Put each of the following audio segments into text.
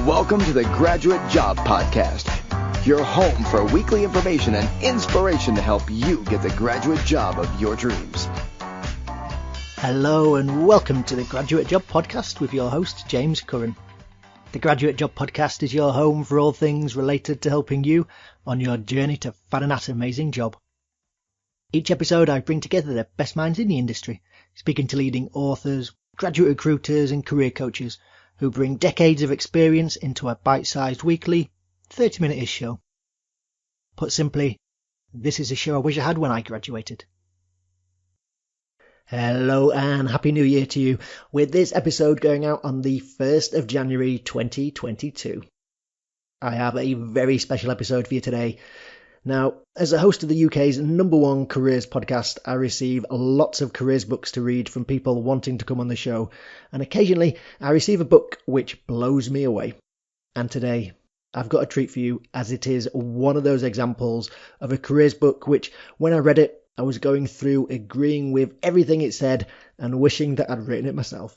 Welcome to the Graduate Job Podcast, your home for weekly information and inspiration to help you get the graduate job of your dreams. Hello and welcome to the Graduate Job Podcast with your host, James Curran. The Graduate Job Podcast is your home for all things related to helping you on your journey to finding that amazing job. Each episode I bring together the best minds in the industry, speaking to leading authors, graduate recruiters and career coaches who bring decades of experience into a bite-sized weekly 30-minute-ish show. Put simply, this is a show I wish I had when I graduated. Hello and Happy New Year to you, with this episode going out on the 1st of January 2022. I have a very special episode for you today. Now, as a host of the UK's #1 careers podcast, I receive lots of careers books to read from people wanting to come on the show, and occasionally I receive a book which blows me away. And today, I've got a treat for you, as it is one of those examples of a careers book which, when I read it, I was going through agreeing with everything it said and wishing that I'd written it myself.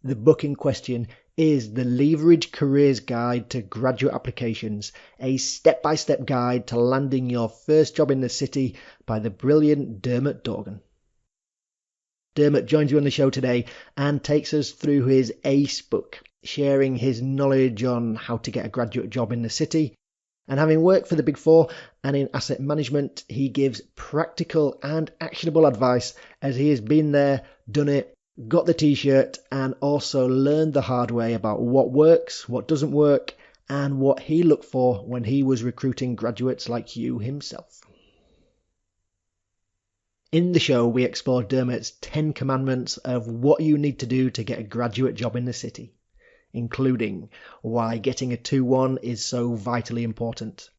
The book in question is The Leverage Careers Guide to Graduate Applications, a step-by-step guide to landing your first job in the city by the brilliant Dermot Dorgan. Dermot joins you on the show today and takes us through his ACE book, sharing his knowledge on how to get a graduate job in the city. And having worked for the Big Four and in asset management, he gives practical and actionable advice as he has been there, done it, got the t-shirt, and also learned the hard way about what works, what doesn't work, and what he looked for when he was recruiting graduates like you himself. In the show, we explore Dermot's 10 commandments of what you need to do to get a graduate job in the city, including why getting a 2-1 is so vitally important,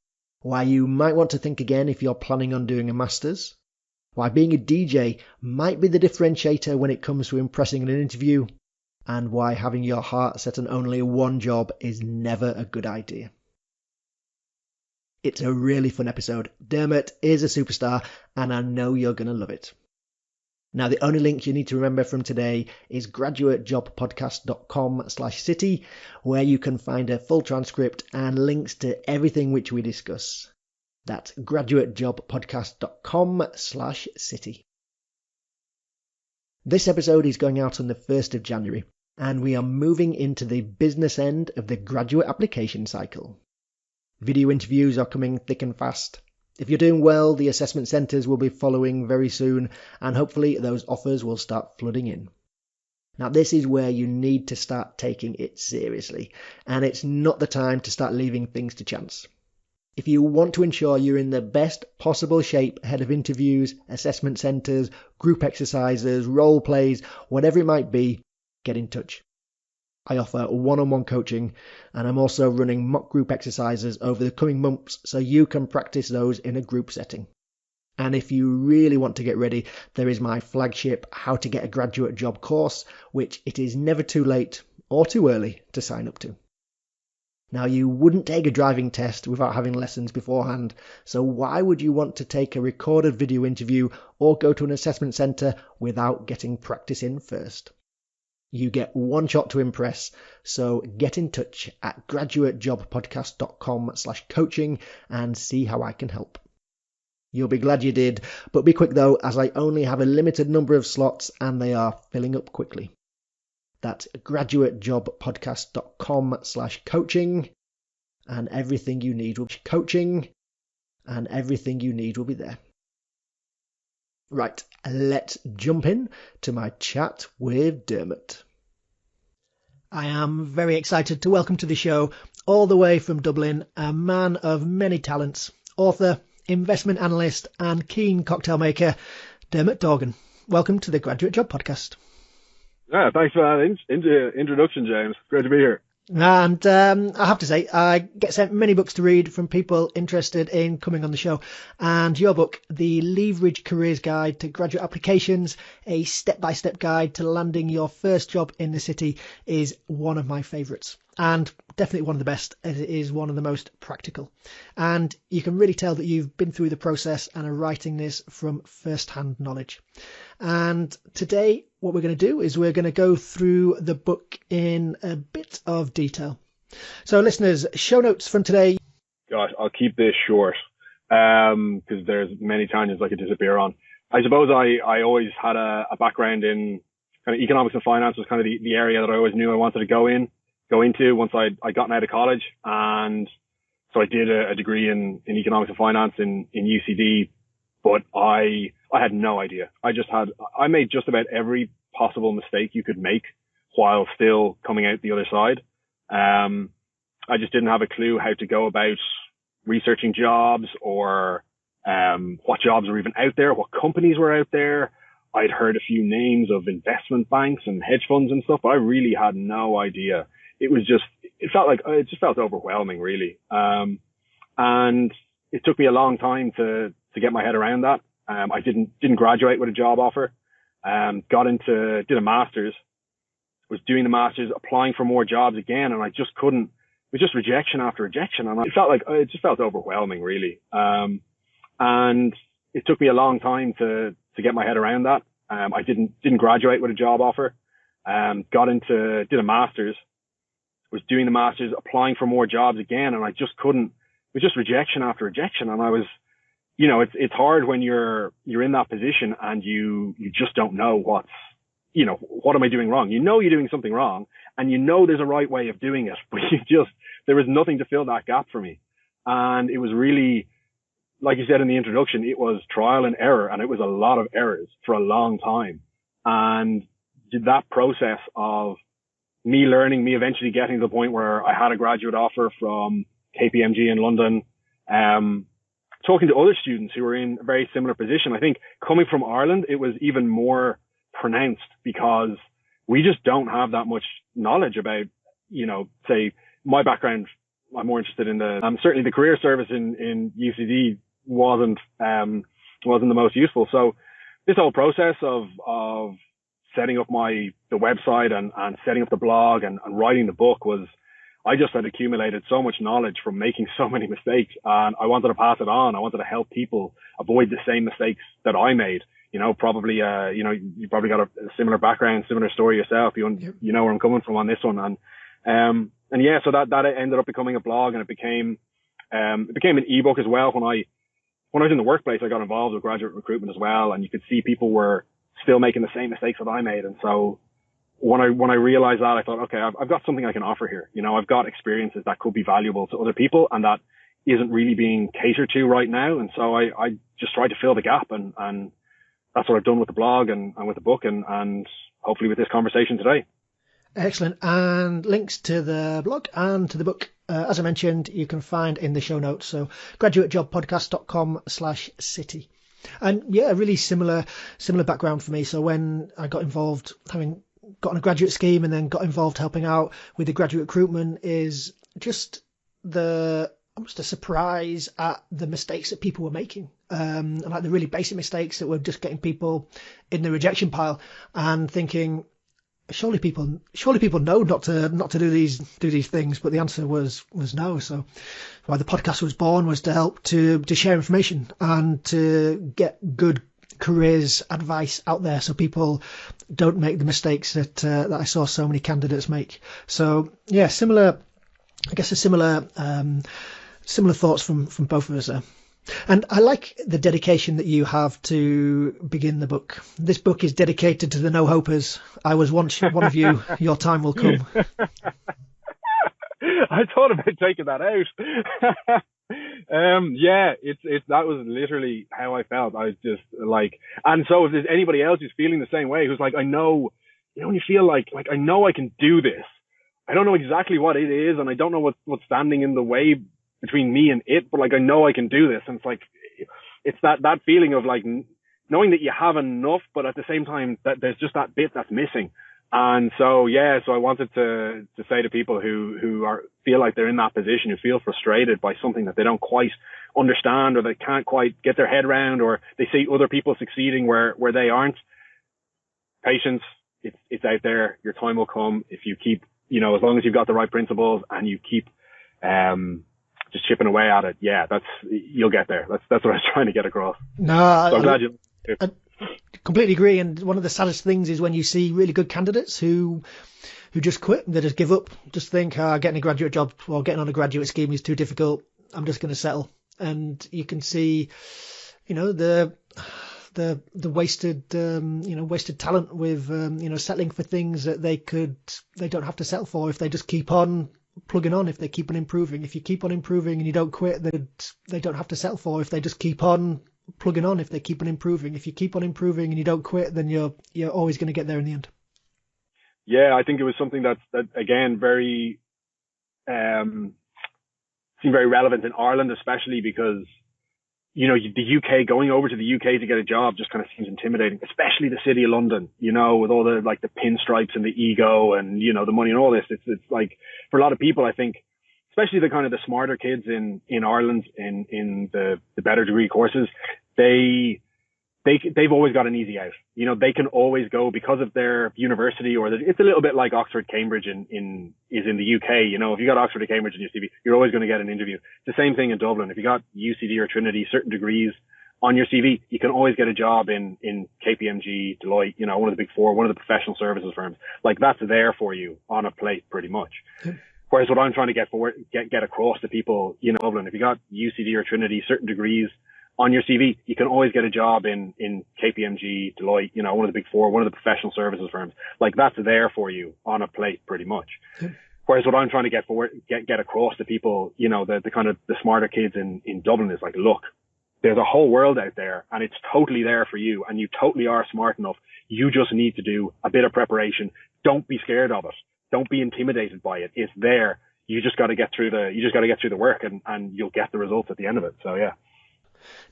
why you might want to think again if you're planning on doing a master's, why being a DJ might be the differentiator when it comes to impressing in an interview, and why having your heart set on only one job is never a good idea. It's a really fun episode. Dermot is a superstar, and I know you're going to love it. Now, the only link you need to remember from today is graduatejobpodcast.com/city, where you can find a full transcript and links to everything which we discuss. That's graduatejobpodcast.com/city. This episode is going out on the 1st of January, and we are moving into the business end of the graduate application cycle. Video interviews are coming thick and fast. If you're doing well, the assessment centres will be following very soon, and hopefully those offers will start flooding in. Now, this is where you need to start taking it seriously, and it's not the time to start leaving things to chance. If you want to ensure you're in the best possible shape ahead of interviews, assessment centres, group exercises, role plays, whatever it might be, get in touch. I offer one-on-one coaching, and I'm also running mock group exercises over the coming months so you can practice those in a group setting. And if you really want to get ready, there is my flagship How to Get a Graduate Job course, which it is never too late or too early to sign up to. Now, you wouldn't take a driving test without having lessons beforehand, so why would you want to take a recorded video interview or go to an assessment centre without getting practice in first? You get one shot to impress, so get in touch at graduatejobpodcast.com/coaching and see how I can help. You'll be glad you did, but be quick though, as I only have a limited number of slots and they are filling up quickly. That's graduatejobpodcast.com/coaching, and everything you need will be there. Right, let's jump in to my chat with Dermot. I am very excited to welcome to the show, all the way from Dublin, a man of many talents, author, investment analyst and keen cocktail maker, Dermot Dorgan. Welcome to the Graduate Job Podcast. Yeah, thanks for that introduction, James. Great to be here. And I have to say, I get sent many books to read from people interested in coming on the show. And your book, The Leverage Careers Guide to Graduate Applications, a step-by-step guide to landing your first job in the city, is one of my favourites. And definitely one of the best, as it is one of the most practical. And you can really tell that you've been through the process and are writing this from first-hand knowledge. And today, what we're going to do is we're going to go through the book in a bit of detail. So listeners, show notes from today. Gosh, I'll keep this short because there's many tangents I could disappear on. I suppose I always had a background in kind of economics and finance was kind of the area that I always knew I wanted to go into once I'd gotten out of college. And so I did a degree in economics and finance in UCD, but I had no idea. I made just about every possible mistake you could make while still coming out the other side. I just didn't have a clue how to go about researching jobs or what jobs were even out there, what companies were out there. I'd heard a few names of investment banks and hedge funds and stuff, but I really had no idea. It just felt overwhelming, really. And it took me a long time to get my head around that. I didn't graduate with a job offer. Did a master's, was doing the master's, applying for more jobs again, and I just couldn't. It was just rejection after rejection, and it just felt overwhelming, really. And it took me a long time to get my head around that. I didn't graduate with a job offer. Did a master's, was doing the master's, applying for more jobs again, and I just couldn't. It was just rejection after rejection, and I was, it's hard when you're in that position and you just don't know what am I doing wrong? You're doing something wrong, and there's a right way of doing it, but there was nothing to fill that gap for me. And it was really, like you said in the introduction, it was trial and error, and it was a lot of errors for a long time. And that process of me learning, me eventually getting to the point where I had a graduate offer from KPMG in London, talking to other students who were in a very similar position. I think coming from Ireland, it was even more pronounced because we just don't have that much knowledge about, say my background. I'm more interested in certainly the career service in UCD wasn't the most useful. So this whole process of setting up the website and setting up the blog and writing the book I just had accumulated so much knowledge from making so many mistakes, and I wanted to pass it on. I wanted to help people avoid the same mistakes that I made. You probably got a similar background, similar story yourself. You know where I'm coming from on this one. And yeah, so that ended up becoming a blog, and it became an ebook as well. When I was in the workplace, I got involved with graduate recruitment as well, and you could see people were still making the same mistakes that I made. And so when I realized that, I thought, okay, I've got something I can offer here. I've got experiences that could be valuable to other people, and that isn't really being catered to right now. And so I just tried to fill the gap, and that's what I've done with the blog and with the book, and hopefully with this conversation today. Excellent. And links to the blog and to the book, as I mentioned, you can find in the show notes. So graduatejobpodcast.com/city. And yeah, a really similar background for me. So when I got involved, having got on a graduate scheme and then got involved helping out with the graduate recruitment, is just almost a surprise at the mistakes that people were making, like the really basic mistakes that were just getting people in the rejection pile, and thinking, surely people know not to do these things, but the answer was no. So why the podcast was born was to help to share information and to get good careers advice out there, so people don't make the mistakes that I saw so many candidates make. So yeah, similar thoughts from both of us there. And I like the dedication that you have to begin the book. This book is dedicated to the no-hopers. I was once one of you. Your time will come. I thought about taking that out. That was literally how I felt. I was just like, and so if there's anybody else who's feeling the same way, who's like, I know, when you feel like I know I can do this. I don't know exactly what it is, and I don't know what's standing in the way between me and it, but I know I can do this. And it's that feeling of knowing that you have enough, but at the same time that there's just that bit that's missing. And so I wanted to say to people who feel like they're in that position, who feel frustrated by something that they don't quite understand, or they can't quite get their head around, or they see other people succeeding where they aren't. Patience, it's out there. Your time will come if you keep, as long as you've got the right principles and you keep just chipping away at it. Yeah, you'll get there. That's what I was trying to get across. No, so I'm glad you. I completely agree. And one of the saddest things is when you see really good candidates who who just quit. They just give up, just think, getting a graduate job or getting on a graduate scheme is too difficult. I'm just going to settle. And you can see, the wasted, wasted talent with, settling for things that they don't have to settle for if they just keep on plugging on, if they keep on improving. If you keep on improving and you don't quit, they don't have to settle for if they just keep on plugging on, if they keep on improving. If you keep on improving and you don't quit, then you're always going to get there in the end. Yeah, I think it was something that again, very, seemed very relevant in Ireland, especially because, the UK, going over to the UK to get a job just kind of seems intimidating, especially the city of London, with all the, like, the pinstripes and the ego and, the money and all this. It's like, for a lot of people, I think, especially the kind of the smarter kids in Ireland, in the better degree courses, they've always got an easy out. They can always go because of their university, or it's a little bit like Oxford, Cambridge is in the UK. If you got Oxford or Cambridge in your CV, you're always going to get an interview. It's the same thing in Dublin. If you got UCD or Trinity, certain degrees on your CV, you can always get a job in KPMG, Deloitte, one of the big four, one of the professional services firms. Like, that's there for you on a plate pretty much. Whereas what I'm trying to get across to people, Dublin, if you got UCD or Trinity, certain degrees on your CV, you can always get a job in KPMG, Deloitte, one of the big four, one of the professional services firms. Like, that's there for you on a plate pretty much. Whereas what I'm trying to get across to people, the kind of the smarter kids in Dublin is like, look, there's a whole world out there and it's totally there for you, and you totally are smart enough. You just need to do a bit of preparation. Don't be scared of it. Don't be intimidated by it. It's there. You just got to get through the work, and you'll get the results at the end of it. So yeah.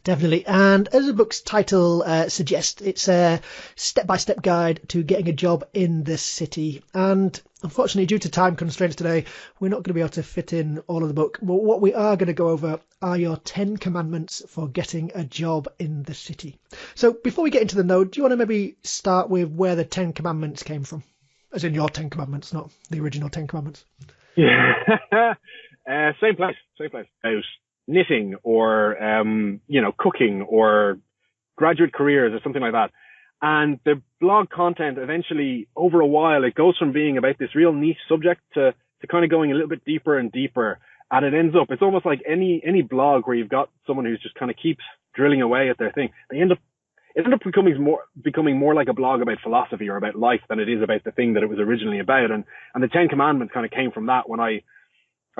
Definitely. And as the book's title suggests, it's a step-by-step guide to getting a job in the city. And unfortunately, due to time constraints today, we're not going to be able to fit in all of the book. But what we are going to go over are your 10 commandments for getting a job in the city. So before we get into the note, do you want to maybe start with where the 10 commandments came from? As in your 10 commandments, not the original 10 commandments. Yeah. Same place. Knitting or, cooking or graduate careers or something like that. And the blog content eventually, over a while, it goes from being about this real niche subject to kind of going a little bit deeper and deeper. And it ends up, it's almost like any blog where you've got someone who's just kind of keeps drilling away at their thing. It ends up becoming more like a blog about philosophy or about life than it is about the thing that it was originally about. And the 10 commandments kind of came from that when I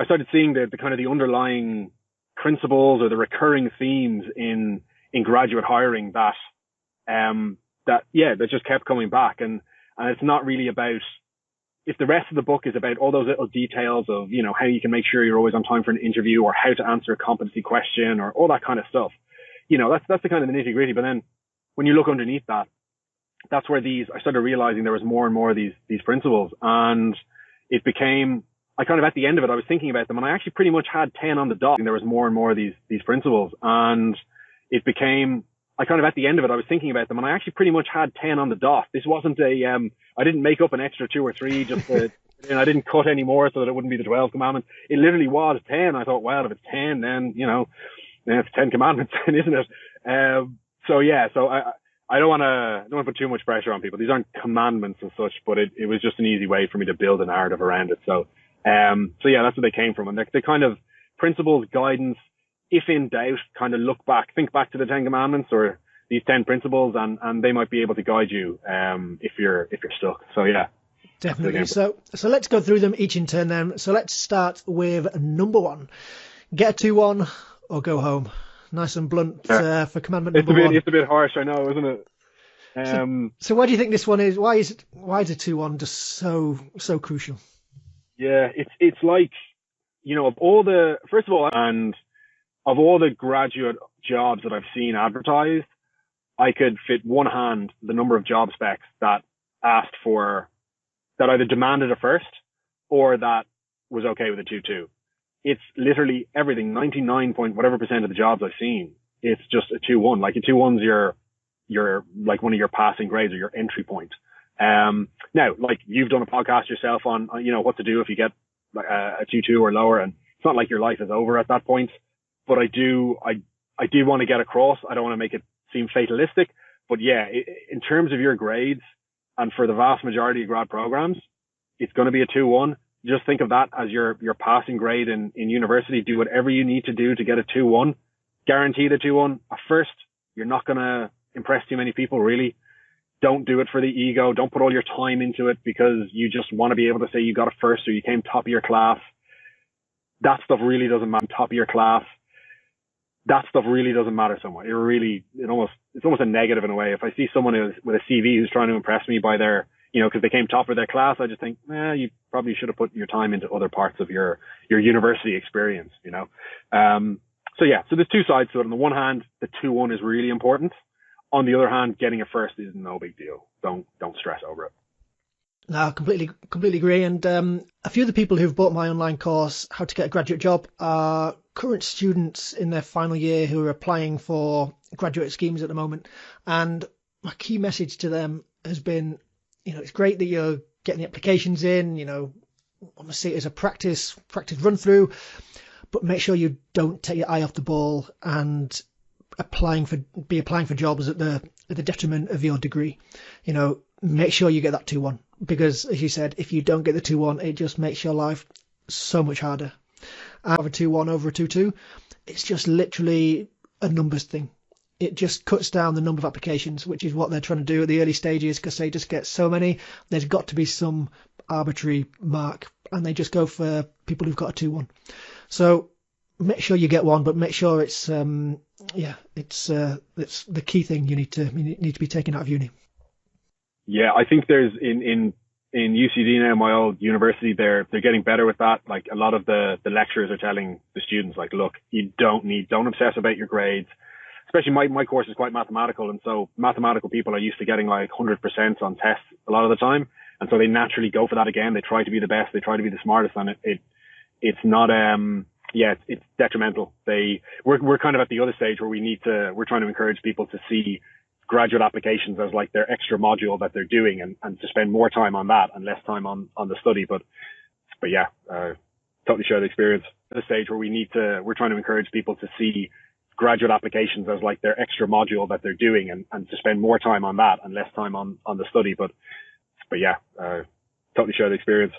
started seeing the kind of the underlying principles or the recurring themes in graduate hiring that just kept coming back. And it's not really about, if the rest of the book is about all those little details of, how you can make sure you're always on time for an interview, or how to answer a competency question, or all that kind of stuff, that's the kind of the nitty gritty. But then when you look underneath that, that's where I started realizing there was more and more of these principles. And it became, at the end of it, I was thinking about them, and I actually pretty much had 10 on the dot. And there was more and more of these principles. And it became, at the end of it, I was thinking about them, and I actually pretty much had 10 on the dot. This wasn't I didn't make up an extra 2 or 3 just to, and I didn't cut any more so that it wouldn't be the 12 commandments. It literally was 10. I thought, well, if it's 10, then, it's 10 commandments, then, isn't it? So I don't want to put too much pressure on people. These aren't commandments as such, but it was just an easy way for me to build a narrative around it. So that's where they came from. And they're kind of principles, guidance. If in doubt, kind of think back to the 10 commandments or these 10 principles, and they might be able to guide you, if you're stuck. So yeah. Definitely. So let's go through them each in turn then. So let's start with number 1. Get a 2-1 or go home. Nice and blunt for commandment number 1. It's a bit harsh, I know, isn't it? So why do you think this one is? Why is a 2-1 just so crucial? Yeah, it's like, of all the graduate jobs that I've seen advertised, I could fit one hand the number of job specs that asked for, that either demanded a first or that was okay with a 2-2. It's literally everything, 99% of the jobs I've seen, it's just a 2-1. Like a 2-1's your like one of your passing grades or your entry point. Now, like you've done a podcast yourself on, what to do if you get a 2-2 or lower, and it's not like your life is over at that point. But I do want to get across. I don't want to make it seem fatalistic, but yeah, in terms of your grades and for the vast majority of grad programs, it's going to be a 2-1. Just think of that as your passing grade in university. Do whatever you need to do to get a 2-1. Guarantee the 2-1. At first, you're not going to impress too many people, really. Don't do it for the ego. Don't put all your time into it because you just want to be able to say you got a first or you came top of your class. That stuff really doesn't matter. Top of your class. That stuff really doesn't matter so much. It's almost a negative in a way. If I see someone with a CV who's trying to impress me by their, because they came top of their class, I just think, you probably should have put your time into other parts of your university experience, So there's two sides to it. On the one hand, the 2-1 is really important. On the other hand, getting a first is no big deal. Don't stress over it. No, I completely agree. And a few of the people who've bought my online course, How to Get a Graduate Job, are current students in their final year who are applying for graduate schemes at the moment. And my key message to them has been, it's great that you're getting the applications in, I want to see it as a practice run through, but make sure you don't take your eye off the ball and applying for jobs at the detriment of your degree. Make sure you get that 2-1, because as you said, if you don't get the 2-1, it just makes your life so much harder. Over 2-1 over a 2-2, it's just literally a numbers thing. It just cuts down the number of applications, which is what they're trying to do at the early stages, because they just get so many. There's got to be some arbitrary mark, and they just go for people who've got a 2-1. So make sure you get one, but make sure it's the key thing you need to be taking out of uni. Yeah, I think there's in UCD now, my old university, they're getting better with that. Like a lot of the lecturers are telling the students, like, look, you don't obsess about your grades. Especially my course is quite mathematical, and so mathematical people are used to getting like 100% on tests a lot of the time, and so they naturally go for that again. They try to be the best, they try to be the smartest, and it's not it's detrimental. We're kind of at the other stage where we're trying to encourage people to see graduate applications as like their extra module that they're doing, and to spend more time on that and less time on the study. But yeah, totally share the experience. At the stage where we're trying to encourage people to see graduate applications as like their extra module that they're doing, and to spend more time on that and less time on the study. But yeah, totally share the experience.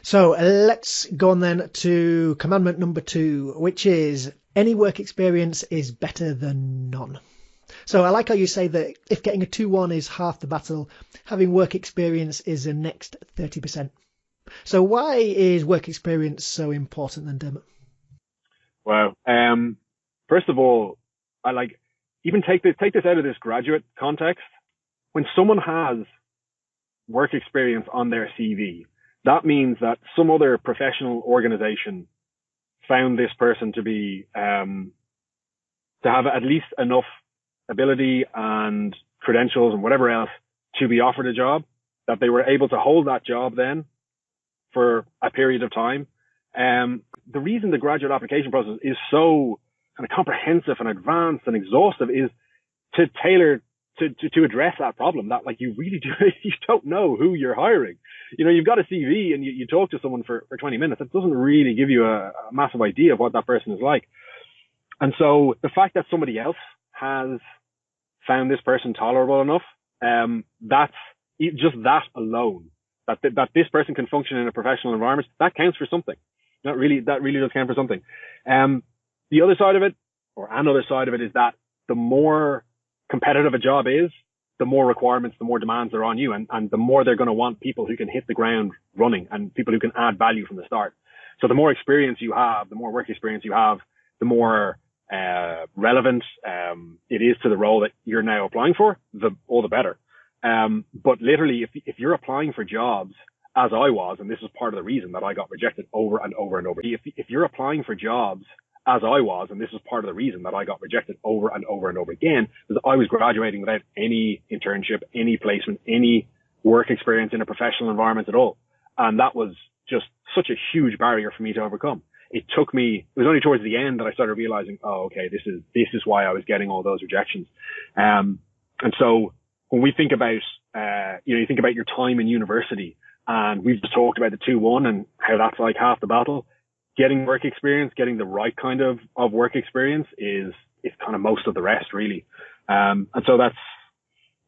So let's go on then to commandment number 2, which is any work experience is better than none. So I like how you say that if getting a 2-1 is half the battle, having work experience is the next 30%. So why is work experience so important then, Dermot? Well, first of all, I even take this out of this graduate context. When someone has work experience on their CV, that means that some other professional organization found this person to be to have at least enough ability and credentials and whatever else to be offered a job, that they were able to hold that job then for a period of time. The reason the graduate application process is so kind of comprehensive and advanced and exhaustive is to tailor to address that problem, that like you really you don't know who you're hiring. You've got a CV and you talk to someone for 20 minutes. It doesn't really give you a massive idea of what that person is like. And so the fact that somebody else has found this person tolerable enough, that's just that alone, that this person can function in a professional environment, that counts for something. That really does count for something. The other side of it, or another side of it, is that the more competitive a job is, the more requirements, the more demands are on you, and the more they're going to want people who can hit the ground running and people who can add value from the start. So the more experience you have, the more work experience you have, the more relevant it is to the role that you're now applying for, all the better. But literally, if you're applying for jobs, as I was, and this is part of the reason that I got rejected over and over and over. If you're applying for jobs, as I was, and this is part of the reason that I got rejected over and over and over again, because I was graduating without any internship, any placement, any work experience in a professional environment at all. And that was just such a huge barrier for me to overcome. It was only towards the end that I started realizing, oh, okay, this is why I was getting all those rejections. And so when we think about, you think about your time in university, and we've just talked about the 2-1 and how that's like half the battle. Getting work experience, getting the right kind of work experience is kind of most of the rest, really. And so that's,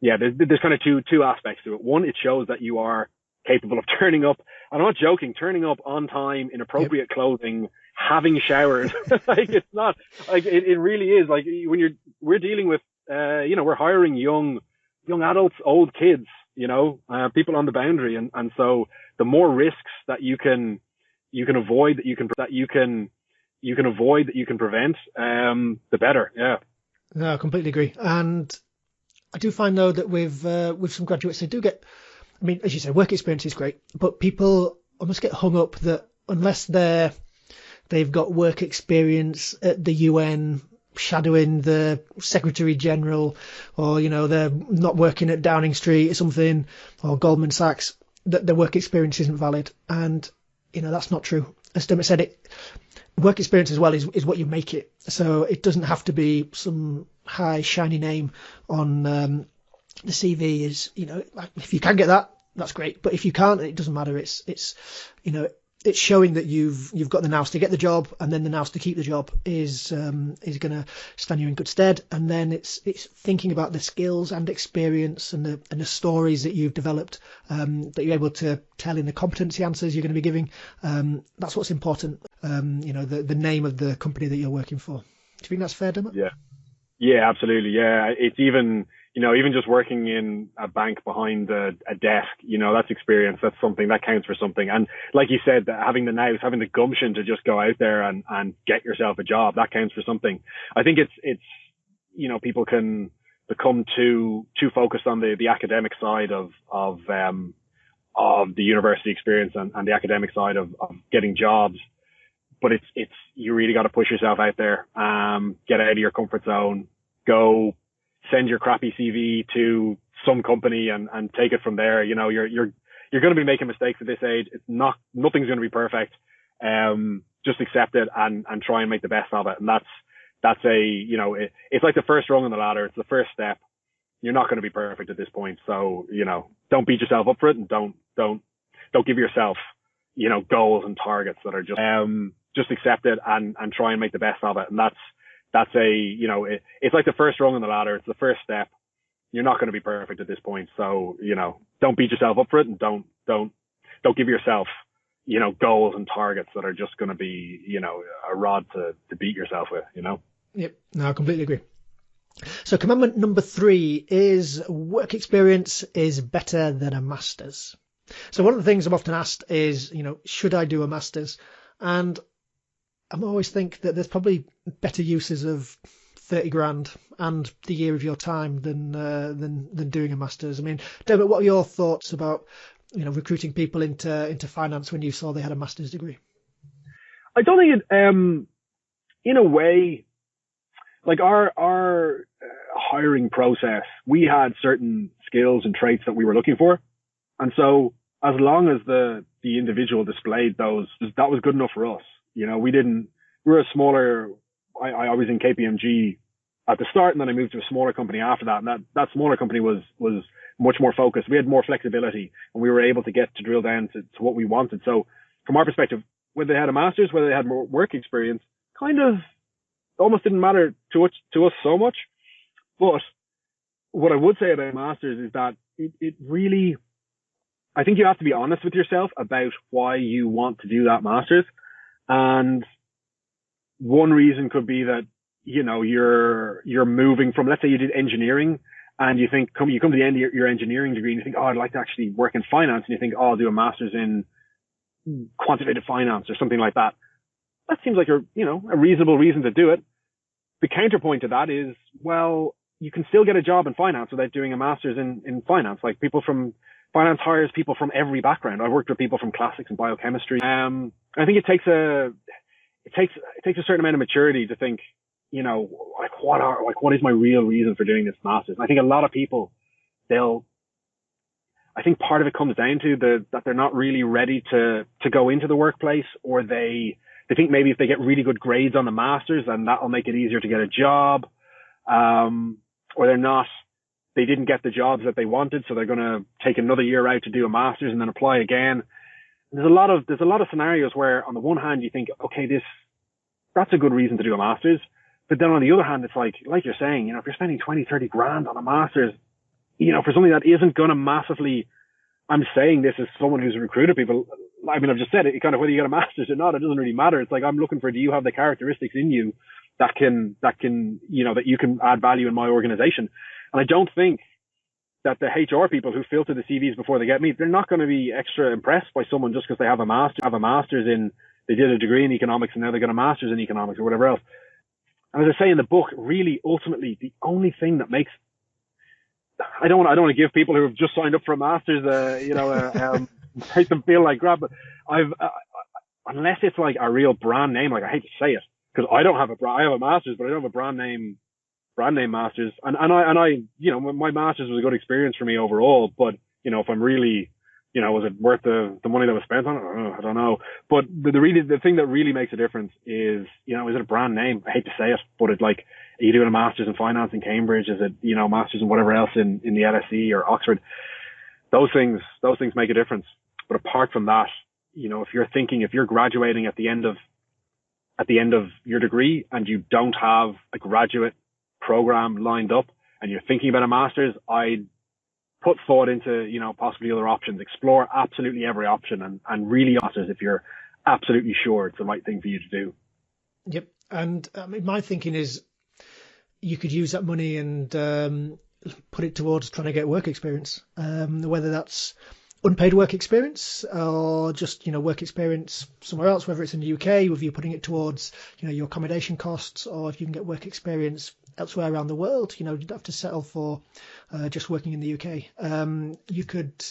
there's kind of two aspects to it. One, it shows that you are capable of turning up. And I'm not joking, turning up on time in appropriate clothing, having showered. Like, it's not like it really is like when we're dealing with, we're hiring young adults, old kids, people on the boundary. And so the more risks that you can avoid, that you can avoid, that you can prevent, the better. Yeah. No, I completely agree. And I do find though that with some graduates, they do get, I mean, as you say, work experience is great, but people almost get hung up that unless they've got work experience at the UN, shadowing the Secretary General, or they're not working at Downing Street or something, or Goldman Sachs, that their work experience isn't valid. And that's not true. As Dermot said, work experience as well is what you make it. So it doesn't have to be some high shiny name on the CV. Is if you can get that, that's great. But if you can't, it doesn't matter. It's showing that you've got the nous to get the job, and then the nous to keep the job is going to stand you in good stead. And then it's thinking about the skills and experience and the stories that you've developed, that you're able to tell in the competency answers you're going to be giving. That's what's important. The name of the company that you're working for. Do you think that's fair, Dermot? Yeah, absolutely. Yeah, it's even just working in a bank behind a desk, that's experience. That's something that counts for something. And like you said, having the nous, having the gumption to just go out there and get yourself a job, that counts for something. I think it's people can become too focused on the academic side of the university experience and the academic side of getting jobs. But it's you really got to push yourself out there, get out of your comfort zone, go send your crappy CV to some company and take it from there. You're going to be making mistakes at this age. Nothing's going to be perfect. Just accept it and try and make the best of it. And that's it's like the first rung on the ladder. It's the first step. You're not going to be perfect at this point. So, don't beat yourself up for it, and don't give yourself, goals and targets that are just accept it and try and make the best of it. And it's like the first rung on the ladder. It's the first step. You're not going to be perfect at this point. So, don't beat yourself up for it, and don't give yourself, goals and targets that are just going to be, a rod to beat yourself with, Yep. No, I completely agree. So commandment number 3 is work experience is better than a master's. So one of the things I'm often asked is, should I do a master's? And I always think that there's probably better uses of 30 grand and the year of your time than doing a master's. I mean, Dermot, what are your thoughts about recruiting people into finance when you saw they had a master's degree? I don't think it in a way, like our hiring process, we had certain skills and traits that we were looking for, and so as long as the individual displayed those, that was good enough for us. We were a smaller, I was in KPMG at the start, and then I moved to a smaller company after that. And that smaller company was much more focused. We had more flexibility, and we were able to get to drill down to what we wanted. So from our perspective, whether they had a master's, whether they had more work experience, kind of almost didn't matter to us so much. But what I would say about a master's is that it really, I think you have to be honest with yourself about why you want to do that master's. And one reason could be that, you're moving from, let's say you did engineering, and you come to the end of your engineering degree and you think, oh, I'd like to actually work in finance. And you think, oh, I'll do a master's in quantitative finance or something like that. That seems like a reasonable reason to do it. The counterpoint to that is, well, you can still get a job in finance without doing a master's in finance. Like finance hires people from every background. I've worked with people from classics and biochemistry. I think it takes a certain amount of maturity to think, what is my real reason for doing this master's? And I think a lot of people, I think part of it comes down to that they're not really ready to go into the workplace, or they think maybe if they get really good grades on the master's, then that'll make it easier to get a job. Or they didn't get the jobs that they wanted, so they're going to take another year out to do a master's and then apply again. There's a lot of scenarios where on the one hand you think, okay, that's a good reason to do a master's. But then on the other hand, it's like you're saying, if you're spending 20, 30 grand on a master's, for something that isn't going to massively I'm saying this as someone who's recruited people. I mean, I've just said it, kind of whether you got a master's or not, it doesn't really matter. It's like, I'm looking for, do you have the characteristics in you that can, that you can add value in my organization? And I don't think that the HR people who filter the CVs before they get me, they're not going to be extra impressed by someone just because they have a master's in, they did a degree in economics and now they got a master's in economics or whatever else. And as I say in the book, really, ultimately, the only thing that makes, I don't want to give people who have just signed up for a master's, make them feel like crap, but unless it's like a real brand name, like I hate to say it, because I have a master's, but I don't have a brand name master's. And I, my master's was a good experience for me overall, but, if I'm really, was it worth the money that was spent on it? I don't know. But the thing that really makes a difference is, is it a brand name? I hate to say it, but it's like, are you doing a master's in finance in Cambridge? Is it, master's in whatever else in the LSE or Oxford? Those things make a difference. But apart from that, if you're graduating at the end of your degree and you don't have a graduate program lined up and you're thinking about a master's, I'd put thought into, possibly other options, explore absolutely every option and really masters if you're absolutely sure it's the right thing for you to do. Yep. And my thinking is you could use that money and put it towards trying to get work experience, whether that's unpaid work experience or just, work experience somewhere else, whether it's in the UK, whether you're putting it towards, your accommodation costs, or if you can get work experience elsewhere around the world, you don't have to settle for just working in the UK. You could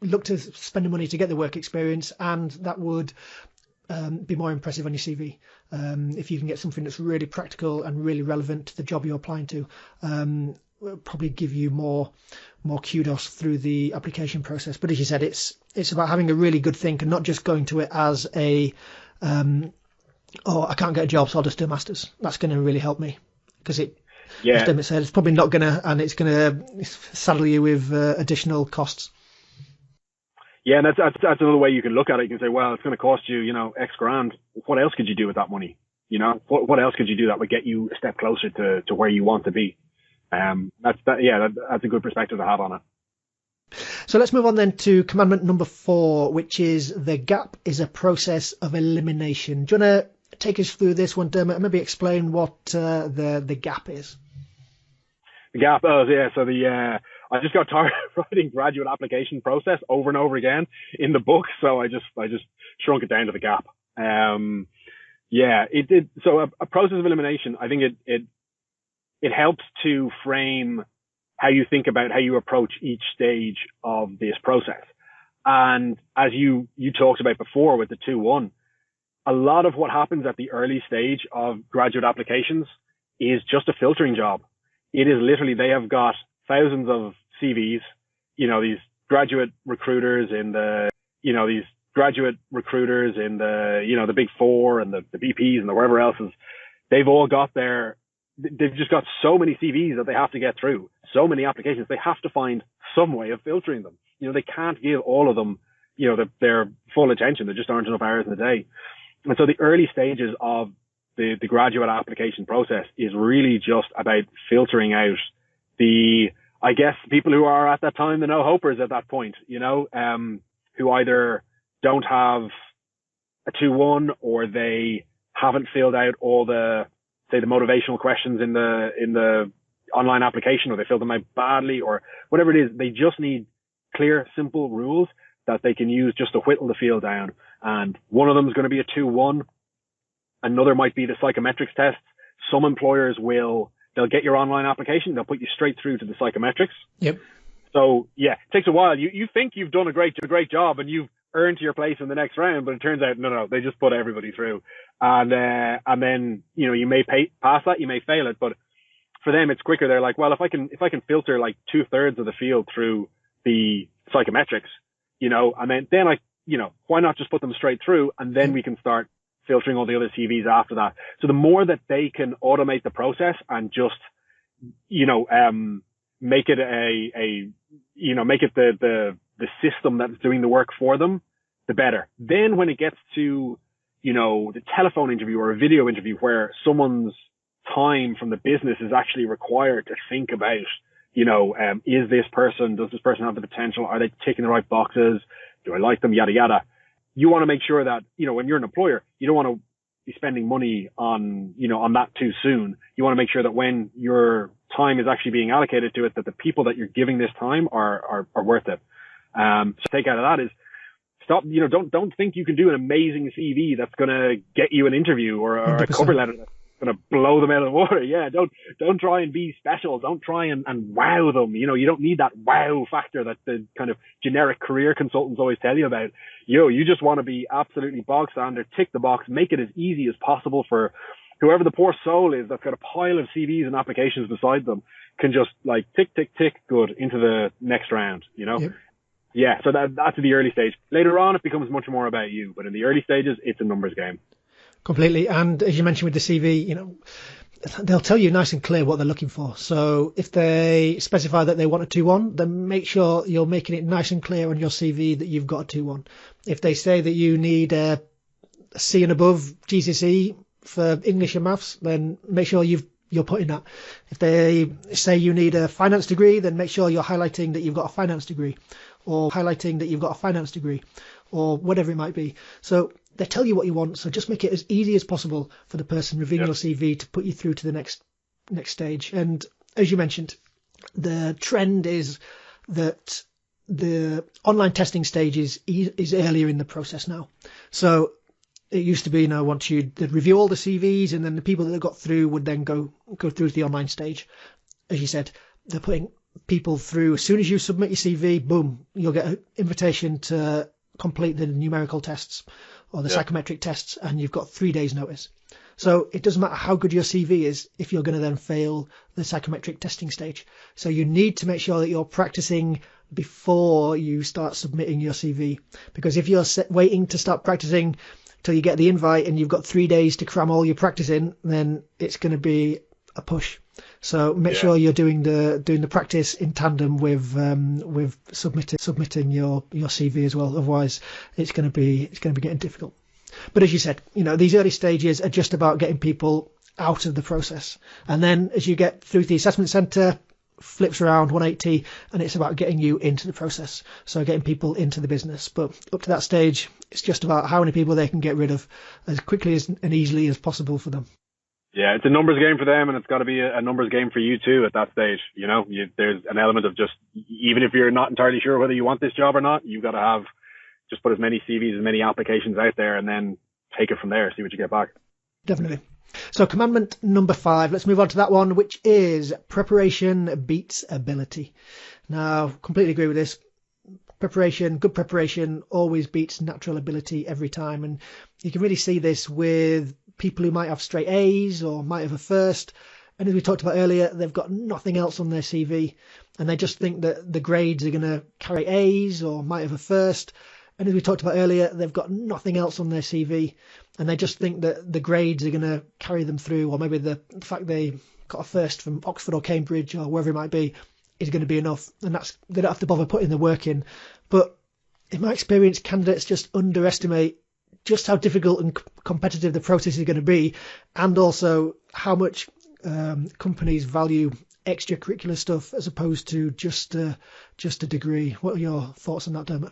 look to spend the money to get the work experience, and that would be more impressive on your CV. If you can get something that's really practical and really relevant to the job you're applying to, will probably give you more kudos through the application process. But as you said, it's about having a really good think and not just going to it as a I can't get a job, so I'll just do a master's. That's going to really help me, because as Dermot said, it's probably not going to, and it's going to saddle you with additional costs. Yeah, and that's another way you can look at it. You can say, well, it's going to cost you, X grand. What else could you do with that money? What else could you do that would get you a step closer to where you want to be? That's a good perspective to have on it. So let's move on then to commandment number 4, which is the gap is a process of elimination. Do you want to take us through this one, Dermot, and maybe explain what the gap is? The gap, so I just got tired of writing graduate application process over and over again in the book, so I just shrunk it down to the gap. So a process of elimination, I think it helps to frame how you think about how you approach each stage of this process. And as you talked about before with the 2-1, a lot of what happens at the early stage of graduate applications is just a filtering job. It is literally, they have got thousands of CVs, these graduate recruiters in the Big Four and the BPs and the wherever else is, they've just got so many CVs that they have to get through, so many applications. They have to find some way of filtering them. They can't give all of them, their full attention. There just aren't enough hours in the day. And so the early stages of the graduate application process is really just about filtering out I guess, people who are at that time the no-hopers at that point, who either don't have a 2-1 or they haven't filled out all the motivational questions in the online application, or they filled them out badly, or whatever it is. They just need clear, simple rules that they can use just to whittle the field down. And one of them is going to be a 2-1. Another might be the psychometrics test. Some employers they'll get your online application. They'll put you straight through to the psychometrics. Yep. So yeah, it takes a while. You think you've done a great job and you've earned your place in the next round, but it turns out, no, they just put everybody through. And then, you may pass that, you may fail it, but for them, it's quicker. They're like, well, if I can filter like 2/3 of the field through the psychometrics, and then why not just put them straight through, and then we can start filtering all the other CVs after that. So the more that they can automate the process and just, make it the system that's doing the work for them, the better. Then when it gets to, the telephone interview or a video interview where someone's time from the business is actually required to think about, Is this person, does this person have the potential? Are they ticking the right boxes? Do I like them? Yada, yada. You want to make sure that, when you're an employer, you don't want to be spending money on that too soon. You want to make sure that when your time is actually being allocated to it, that the people that you're giving this time are worth it. So take out of that is stop, don't think you can do an amazing CV that's going to get you an interview or a cover letter that's going to blow them out of the water. Yeah. Don't try and be special. Don't try and wow them. You don't need that wow factor that the kind of generic career consultants always tell you about. You just want to be absolutely bog standard, tick the box, make it as easy as possible for whoever the poor soul is that's got a pile of CVs and applications beside them, can just like tick, tick, tick, good, into the next round, Yep. Yeah, so that's the early stage. Later on, it becomes much more about you, but in the early stages, it's a numbers game. Completely. And as you mentioned with the CV, they'll tell you nice and clear what they're looking for. So if they specify that they want a 2-1, then make sure you're making it nice and clear on your CV that you've got a 2-1. If they say that you need a C and above GCSE for English and maths, then make sure you're putting that. If they say you need a finance degree, then make sure you're highlighting that you've got a finance degree, or highlighting that you've got a finance degree, or whatever it might be. So they tell you what you want, so just make it as easy as possible for the person reviewing your CV to put you through to the next stage. And as you mentioned, the trend is that the online testing stage is earlier in the process now. So it used to be, once they'd review all the CVs, and then the people that got through would then go through to the online stage. As you said, they're putting people through. As soon as you submit your CV, boom, you'll get an invitation to complete the numerical tests or the psychometric tests, and you've got 3 days notice. So it doesn't matter how good your CV is if you're going to then fail the psychometric testing stage. So you need to make sure that you're practicing before you start submitting your CV, because if you're waiting to start practicing till you get the invite and you've got 3 days to cram all your practice in, then it's going to be a push. So make sure you're doing the practice in tandem with submitting your CV as well. Otherwise, it's going to be getting difficult. But as you said, these early stages are just about getting people out of the process, and then as you get through the assessment centre, flips around 180, and it's about getting you into the process. So getting people into the business. But up to that stage, it's just about how many people they can get rid of as quickly and easily as possible for them. Yeah, it's a numbers game for them, and it's got to be a numbers game for you too at that stage. There's an element of just, even if you're not entirely sure whether you want this job or not, you've got to just put as many CVs, as many applications out there, and then take it from there, see what you get back. Definitely. So commandment number 5, let's move on to that one, which is preparation beats ability. Now, completely agree with this. Good preparation always beats natural ability every time. And you can really see this with people who might have straight A's or might have a first. And as we talked about earlier, they've got nothing else on their CV. And they just think that the grades are going to carry A's or might have a first. And as we talked about earlier, they've got nothing else on their CV, and they just think that the grades are going to carry them through, or maybe the fact they got a first from Oxford or Cambridge or wherever it might be is going to be enough, and they don't have to bother putting the work in. But in my experience, candidates just underestimate just how difficult and competitive the process is going to be, and also how much companies value extracurricular stuff as opposed to just a degree. What are your thoughts on that, Dermot?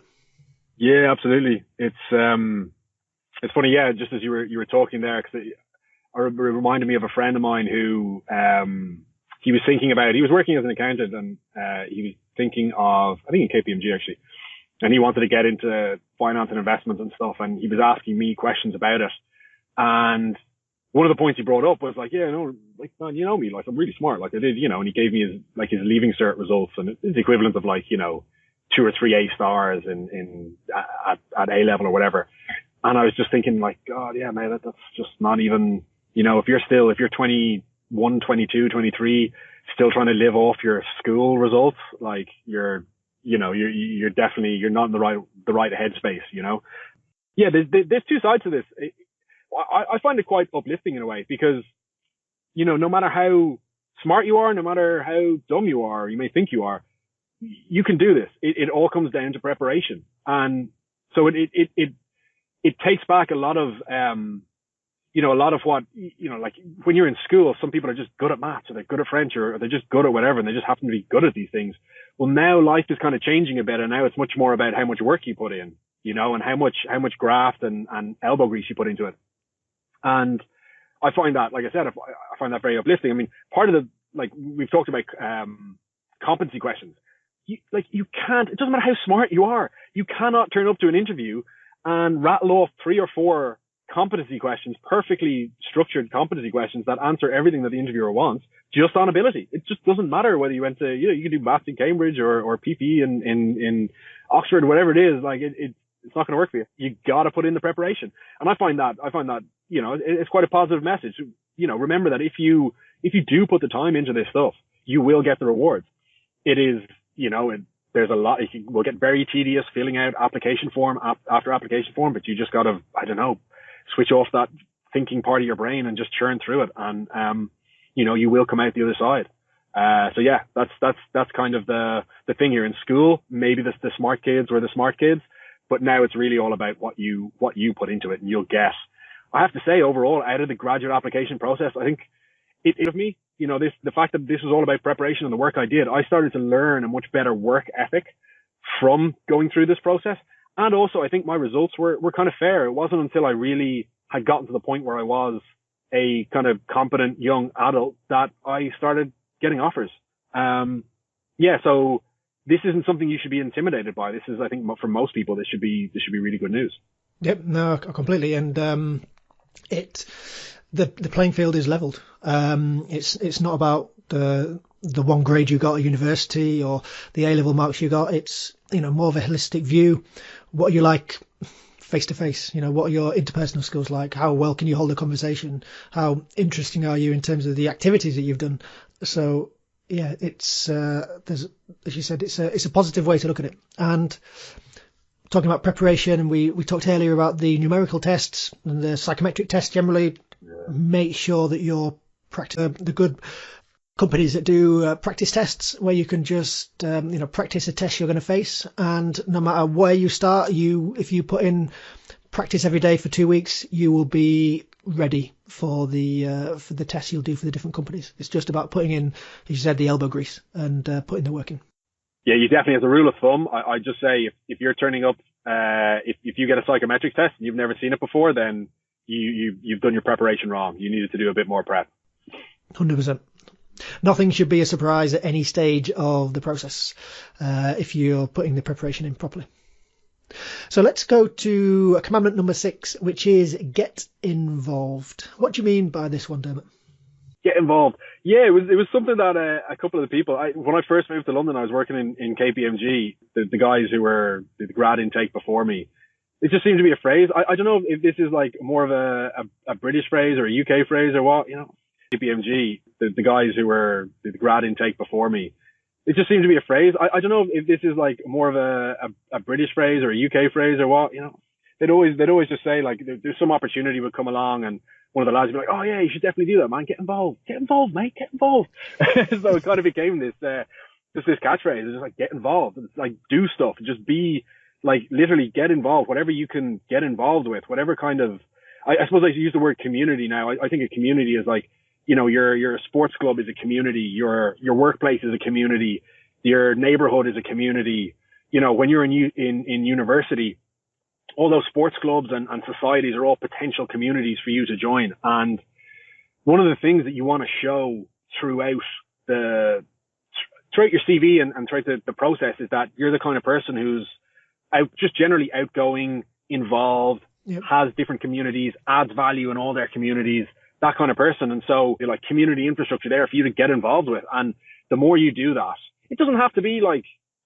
Yeah, absolutely. It's funny. Yeah, just as you were talking there, because it reminded me of a friend of mine who he was working as an accountant, and he was thinking of, I think in KPMG actually, and he wanted to get into finance and investments and stuff, and he was asking me questions about it. And one of the points he brought up was like, yeah, like, man, you know me, like I'm really smart, like I did, and he gave me his leaving cert results, and it's the equivalent of like, 2 or 3 A stars at A level or whatever. And I was just thinking like, God, yeah, man, that's just not even, if you're 21, 22, 23, still trying to live off your school results, like you're definitely, you're not in the right headspace, Yeah, there's two sides to this. I find it quite uplifting in a way, because, no matter how smart you are, no matter how dumb you are, you may think you are, you can do this. It all comes down to preparation. And so it takes back a lot of, a lot of what, like when you're in school, some people are just good at maths or they're good at French or they're just good at whatever and they just happen to be good at these things. Well, now life is kind of changing a bit and now it's much more about how much work you put in, and how much graft and elbow grease you put into it. And I find that, like I said, I find that very uplifting. I mean, part of we've talked about, competency questions. You can't, it doesn't matter how smart you are. You cannot turn up to an interview and rattle off 3 or 4 competency questions, perfectly structured competency questions that answer everything that the interviewer wants just on ability. It just doesn't matter whether you went to, you can do maths in Cambridge or PPE in Oxford, whatever it is. Like it's not going to work for you. You got to put in the preparation. And I find that, it's quite a positive message. Remember that if you do put the time into this stuff, you will get the rewards. It is, there's a lot, it will get very tedious filling out application form after application form, but you just got to, switch off that thinking part of your brain and just churn through it. And, you will come out the other side. So yeah, that's kind of the thing here in school. Maybe the smart kids were the smart kids, but now it's really all about what you put into it and you'll get. I have to say overall, out of the graduate application process, I think it of me, the fact that this was all about preparation and the work I did, I started to learn a much better work ethic from going through this process. And also, I think my results were kind of fair. It wasn't until I really had gotten to the point where I was a kind of competent young adult that I started getting offers. So this isn't something you should be intimidated by. This is, I think, for most people, this should be really good news. Yep, no, completely. And the playing field is leveled. It's not about the one grade you got at university or the A-level marks you got. It's, more of a holistic view. What are you like face to face? What are your interpersonal skills like? How well can you hold a conversation? How interesting are you in terms of the activities that you've done? So yeah, it's there's, as you said, it's a positive way to look at it. And talking about preparation, and we talked earlier about the numerical tests and the psychometric tests generally. Yeah. Make sure that you're the good companies that do practice tests where you can just practice a test you're going to face, and no matter where you start, if you put in practice every day for 2 weeks, you will be ready for the tests you'll do for the different companies. It's just about putting in, as you said, the elbow grease and putting the work in. Yeah, you definitely, as a rule of thumb, I just say if you're turning up, if you get a psychometric test and you've never seen it before, then you've done your preparation wrong. You needed to do a bit more prep. 100%. Nothing should be a surprise at any stage of the process if you're putting the preparation in properly. So let's go to commandment number 6, which is get involved. What do you mean by this one, Dermot? Get involved. Yeah, it was something that a couple of the people, when I first moved to London, I was working in KPMG, the guys who were the grad intake before me. It just seemed to be a phrase. I don't know if this is like more of a British phrase or a UK phrase or what, KPMG, the guys who were the grad intake before me. It just seemed to be a phrase. I don't know if this is like more of a British phrase or a UK phrase or what, They'd always just say like there's some opportunity would come along and one of the lads would be like, oh yeah, you should definitely do that, man. Get involved, mate, get involved. So it kind of became this catchphrase. It's just like, get involved. It's like, do stuff. Just be like, literally get involved. Whatever you can get involved with, whatever kind of, I suppose I use the word community now. I think a community is like, your sports club is a community. Your workplace is a community. Your neighborhood is a community. When you're in university, all those sports clubs and societies are all potential communities for you to join. And one of the things that you want to show throughout your CV and throughout the process is that you're the kind of person who's just generally outgoing, involved, yep, has different communities, adds value in all their communities, that kind of person. And so like community infrastructure there for you to get involved with. And the more you do that, it doesn't have to be like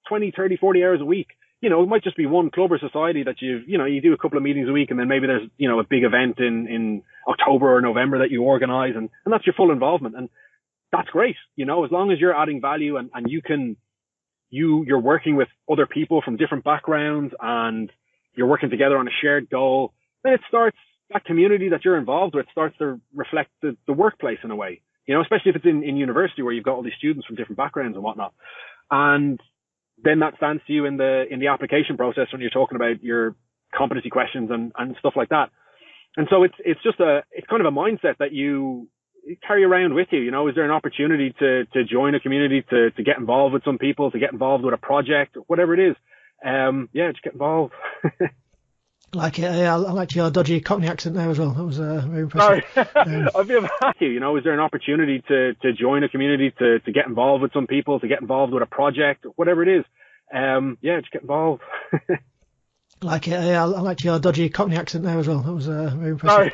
20, 30, 40 hours a week. It might just be one club or society that you do a couple of meetings a week, and then maybe there's, a big event in October or November that you organize, and that's your full involvement. And that's great. As long as you're adding value and you're working with other people from different backgrounds and you're working together on a shared goal, then that community that you're involved with starts to reflect the workplace in a way, especially if it's in university where you've got all these students from different backgrounds and whatnot. And then that stands to you in the application process when you're talking about your competency questions and stuff like that. And so it's kind of a mindset that you carry around with you. Is there an opportunity to join a community, to get involved with some people, to get involved with a project, whatever it is? Just get involved. Like it. I liked your dodgy Cockney accent there as well. That was very impressive. I feel happy. Is there an opportunity to join a community, to get involved with some people, to get involved with a project, whatever it is? Just get involved. Like it. I liked your dodgy Cockney accent there as well. That was very impressive.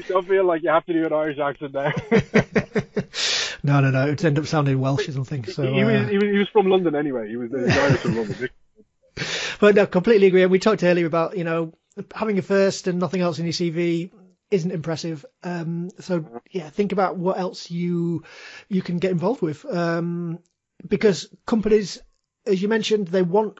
Don't feel like you have to do an Irish accent there. No. It would end up sounding Welsh or something. So he was from London anyway. He was Irish from London. But no, completely agree. And we talked earlier about, having a first and nothing else in your CV isn't impressive. Think about what else you can get involved with. Because companies, as you mentioned, they want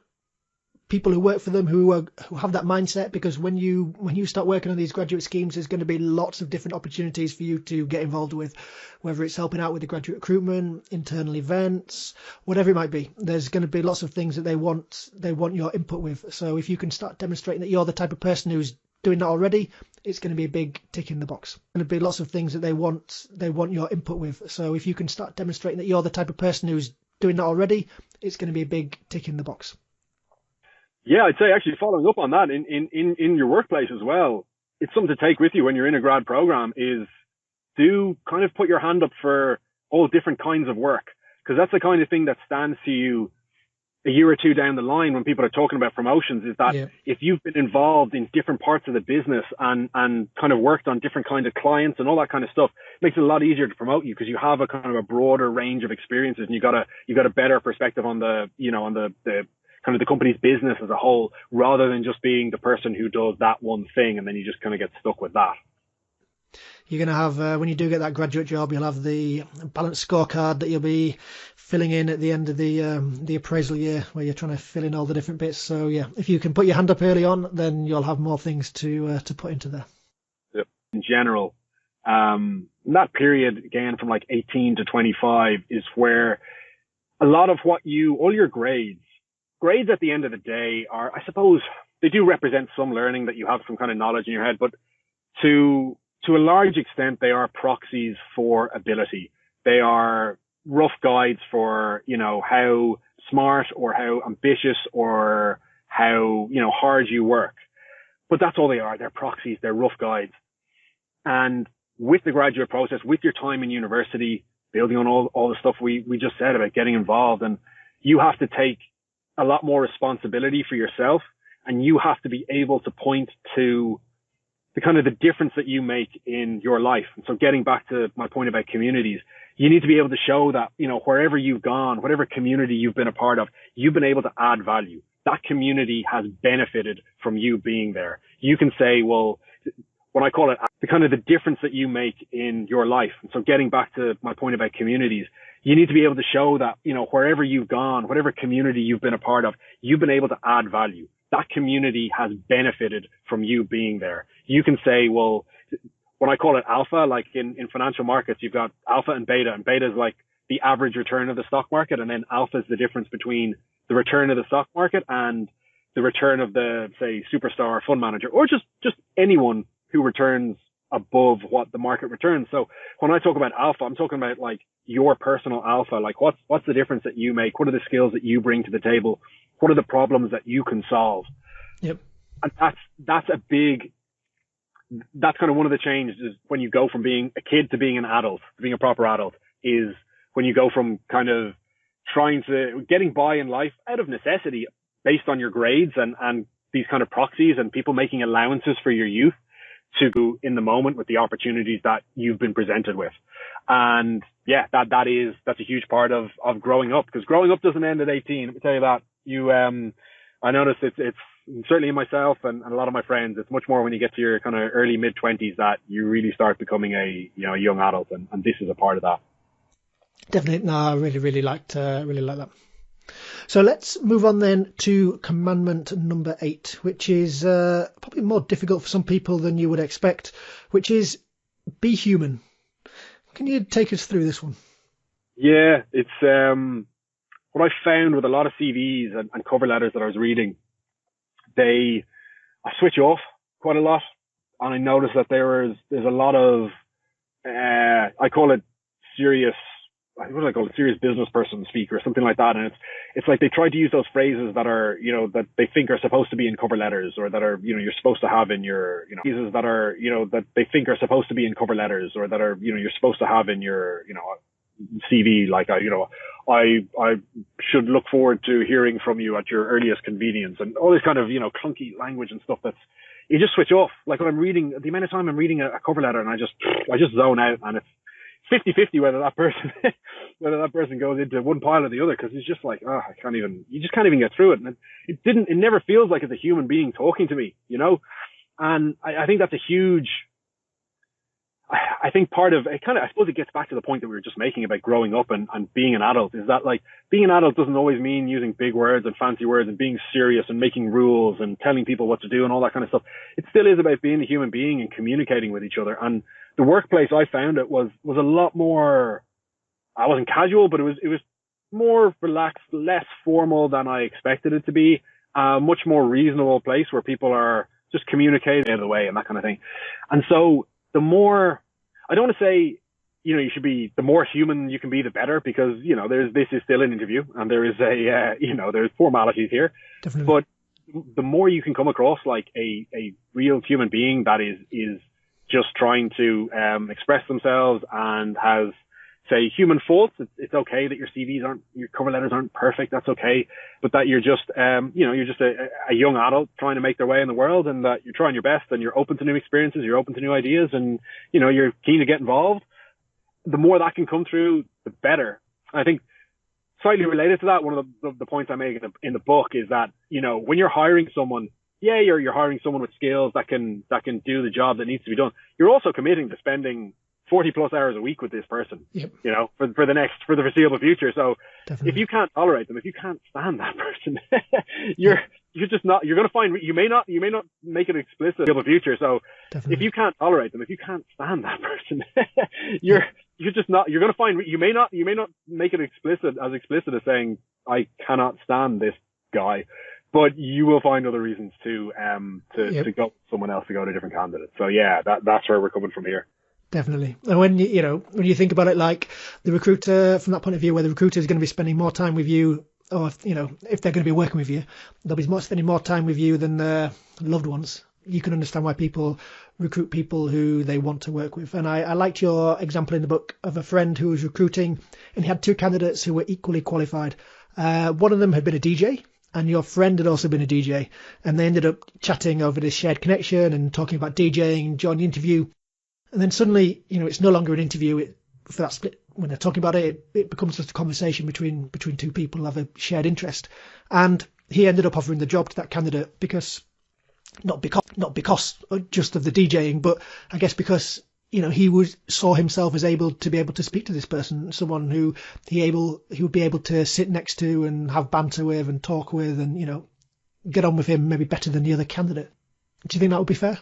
people who work for them who have that mindset, because when you start working on these graduate schemes, there's going to be lots of different opportunities for you to get involved with, whether it's helping out with the graduate recruitment, internal events, whatever it might be. There's going to be lots of things that they want your input with. So if you can start demonstrating that you're the type of person who's doing that already, it's going to be a big tick in the box. There's going to be lots of things that they want your input with. So if you can start demonstrating that you're the type of person who's doing that already, it's going to be a big tick in the box. Yeah, I'd say actually following up on that in your workplace as well, it's something to take with you when you're in a grad program, is do kind of put your hand up for all different kinds of work, because that's the kind of thing that stands to you a year or two down the line when people are talking about promotions, is that if you've been involved in different parts of the business and kind of worked on different kinds of clients and all that kind of stuff, it makes it a lot easier to promote you, because you have a kind of a broader range of experiences, and you got a better perspective on the kind of the company's business as a whole, rather than just being the person who does that one thing and then you just kind of get stuck with that. You're going to have, when you do get that graduate job, you'll have the balanced scorecard that you'll be filling in at the end of the appraisal year, where you're trying to fill in all the different bits. So yeah, if you can put your hand up early on, then you'll have more things to put into there. Yep. In general, that period again from like 18 to 25 is where a lot of all your grades at the end of the day are, I suppose, they do represent some learning, that you have some kind of knowledge in your head, but to a large extent, they are proxies for ability. They are rough guides for, how smart or how ambitious or how, hard you work. But that's all they are. They're proxies. They're rough guides. And with the graduate process, with your time in university, building on all the stuff we just said about getting involved, and you have to take a lot more responsibility for yourself, and you have to be able to point to the kind of the difference that you make in your life. And so getting back to my point about communities, you need to be able to show that, wherever you've gone, whatever community you've been a part of, you've been able to add value. That community has benefited from you being there. You can say, well, when I call it the kind of the difference that you make in your life. And so getting back to my point about communities, you need to be able to show that, wherever you've gone, whatever community you've been a part of, you've been able to add value. That community has benefited from you being there. You can say, well, when I call it alpha, like in financial markets, you've got alpha and beta is like the average return of the stock market. And then alpha is the difference between the return of the stock market and the return of the, say, superstar fund manager, or just anyone who returns above what the market returns. So when I talk about alpha, I'm talking about like your personal alpha. Like what's the difference that you make? What are the skills that you bring to the table? What are the problems that you can solve? Yep. And that's kind of one of the changes, is when you go from being a kid to being an adult, to being a proper adult, is when you go from kind of getting by in life out of necessity based on your grades and these kind of proxies and people making allowances for your youth, to in the moment with the opportunities that you've been presented with. And yeah, that's a huge part of growing up, because growing up doesn't end at 18. Let me tell you that. I noticed it's certainly in myself and a lot of my friends, it's much more when you get to your kind of early mid 20s that you really start becoming a young adult, and this is a part of that. Definitely. No, I really liked that. So let's move on then to commandment number 8, which is probably more difficult for some people than you would expect, which is be human. Can you take us through this one? Yeah, it's what I found with a lot of CVs and cover letters that I was reading. I switch off quite a lot, and I noticed that there's a lot of I call it serious. What do I call it? Serious business person speak or something like that. And it's like they try to use those phrases that are, that they think are supposed to be in cover letters, or that are, you're supposed to have in your, phrases that are, that they think are supposed to be in cover letters, or that are, you're supposed to have in your, CV. Like, I should look forward to hearing from you at your earliest convenience, and all this kind of, clunky language and stuff that's, you just switch off. Like when I'm reading, the amount of time I'm reading a cover letter, and I just zone out, and it's 50-50 whether that person goes into one pile or the other, because it's just like, you just can't even get through it. And it never feels like it's a human being talking to me, And I think that's a huge, I think part of it I suppose it gets back to the point that we were just making about growing up and being an adult, is that like being an adult doesn't always mean using big words and fancy words and being serious and making rules and telling people what to do and all that kind of stuff. It still is about being a human being and communicating with each other. And the workplace, I found it was a lot more, I wasn't casual, but it was more relaxed, less formal than I expected it to be. A much more reasonable place where people are just communicating out of the way and that kind of thing. And so the more, I don't want to say, you should be, the more human you can be, the better, because, this is still an interview and there is there's formalities here. Definitely. But the more you can come across like a real human being that is just trying to express themselves and has, say, human faults. It's okay that your your cover letters aren't perfect. That's okay. But that you're just, you're just a young adult trying to make their way in the world, and that you're trying your best and you're open to new experiences, you're open to new ideas, and, you're keen to get involved. The more that can come through, the better. I think slightly related to that, one of the points I make in the book is that, when you're hiring someone, you're hiring someone with skills that can do the job that needs to be done. You're also committing to spending 40 plus hours a week with this person, yep. For the foreseeable future. So Definitely. If you can't tolerate them, if you can't stand that person, you're just not, you're going to find, you may not make it explicit in the foreseeable future. So Definitely. If you can't tolerate them, if you can't stand that person, you're just not, you're going to find, you may not make it explicit as saying, I cannot stand this guy. But you will find other reasons to go with someone else, to go to a different candidate. So that's where we're coming from here. Definitely. And when you think about it, like the recruiter, from that point of view, where the recruiter is going to be spending more time with you, or if they're going to be working with you, they'll be spending more time with you than their loved ones. You can understand why people recruit people who they want to work with. And I liked your example in the book of a friend who was recruiting, and he had two candidates who were equally qualified. One of them had been a DJ, and your friend had also been a DJ, and they ended up chatting over this shared connection and talking about DJing during the interview. And then suddenly, it's no longer an interview for that split. When they're talking about it, it becomes just a conversation between two people who have a shared interest. And he ended up offering the job to that candidate not because just of the DJing, but I guess because he saw himself as able to speak to this person, someone who he would be able to sit next to and have banter with and talk with, and get on with him maybe better than the other candidate. Do you think that would be fair?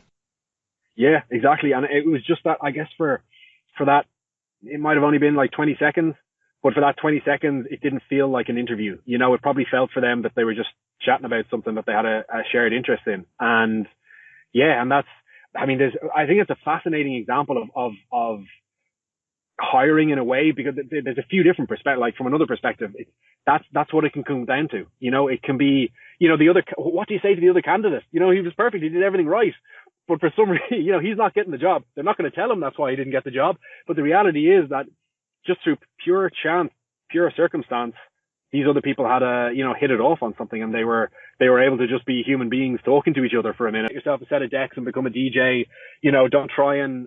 Yeah, exactly. And it was just that, I guess for that, it might have only been like 20 seconds, but for that 20 seconds, it didn't feel like an interview. It probably felt for them that they were just chatting about something that they had a shared interest in. And that's, I think it's a fascinating example of hiring in a way, because there's a few different perspectives. Like from another perspective, that's what it can come down to. It can be, what do you say to the other candidate? He was perfect. He did everything right. But for some reason, he's not getting the job. They're not going to tell him that's why he didn't get the job. But the reality is that just through pure chance, pure circumstance, these other people had hit it off on something, and they were able to just be human beings talking to each other for a minute. Get yourself a set of decks and become a DJ. Don't try and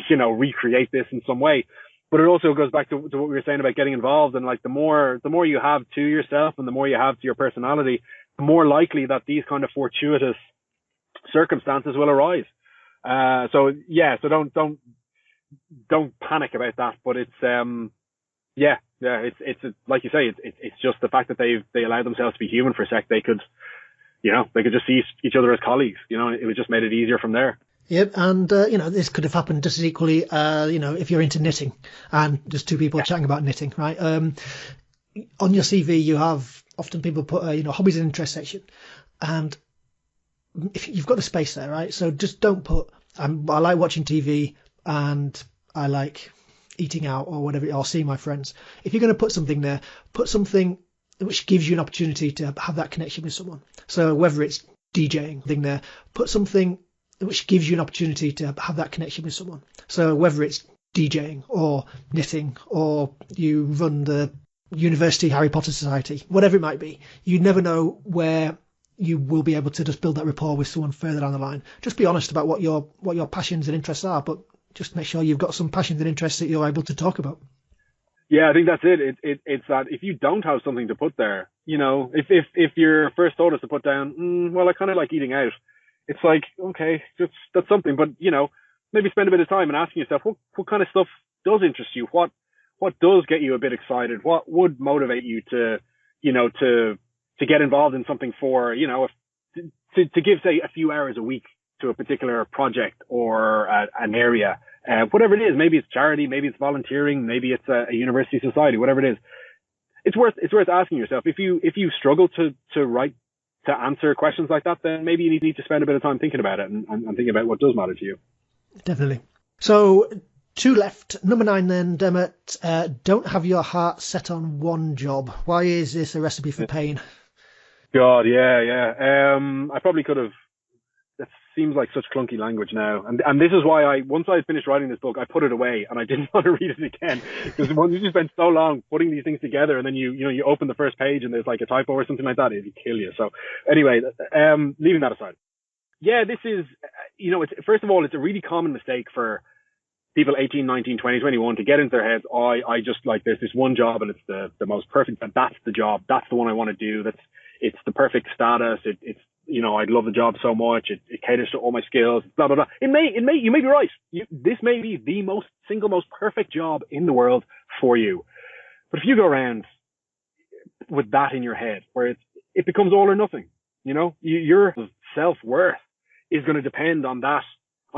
recreate this in some way. But it also goes back to what we were saying about getting involved, and like the more you have to yourself and the more you have to your personality, the more likely that these kind of fortuitous circumstances will arise. So don't panic about that. But it's it's like you say, it's just the fact that they allowed themselves to be human for a sec. They could just see each other as colleagues. It would just made it easier from there. Yep, and this could have happened just as equally. If you're into knitting and just two people chatting about knitting, right? On your CV, you have often people put hobbies and interests section, and if you've got the space there, right? So just don't put, I like watching TV and I like eating out or whatever, or seeing my friends. If you're going to put something there, put something which gives you an opportunity to have that connection with someone. So whether it's DJing thing there, put something which gives you an opportunity to have that connection with someone. So whether it's DJing or knitting or you run the University Harry Potter Society, whatever it might be, you never know where you will be able to just build that rapport with someone further down the line. Just be honest about what your passions and interests are, but just make sure you've got some passions and interests that you're able to talk about. Yeah, I think that's it. It's that if you don't have something to put there, if your first thought is to put down, well, I kind of like eating out. It's like, okay, that's something, but maybe spend a bit of time and asking yourself, what kind of stuff does interest you? What does get you a bit excited? What would motivate you to get involved in something for, to give, say, a few hours a week to a particular project or an area, whatever it is. Maybe it's charity, maybe it's volunteering, maybe it's a university society, whatever it is. It's worth asking yourself. If you struggle to answer questions like that, then maybe you need to spend a bit of time thinking about it and thinking about what does matter to you. Definitely. So 2 left. Number 9 then, Dermot. Don't have your heart set on one job. Why is this a recipe for pain? God, yeah. I probably could have. That seems like such clunky language now, and this is why once I finished writing this book, I put it away and I didn't want to read it again, because once you spend so long putting these things together, and then you open the first page and there's like a typo or something like that, it'd kill you. So anyway, leaving that aside, yeah, this is first of all, it's a really common mistake for people 18, 19, 20, 21 to get into their heads. I just like there's this one job and it's the most perfect, and that's the job, that's the one I want to do. It's the perfect status. It's I'd love the job so much. It caters to all my skills, blah, blah, blah. You may be right. This may be the single most perfect job in the world for you. But if you go around with that in your head, where it becomes all or nothing, your self-worth is going to depend on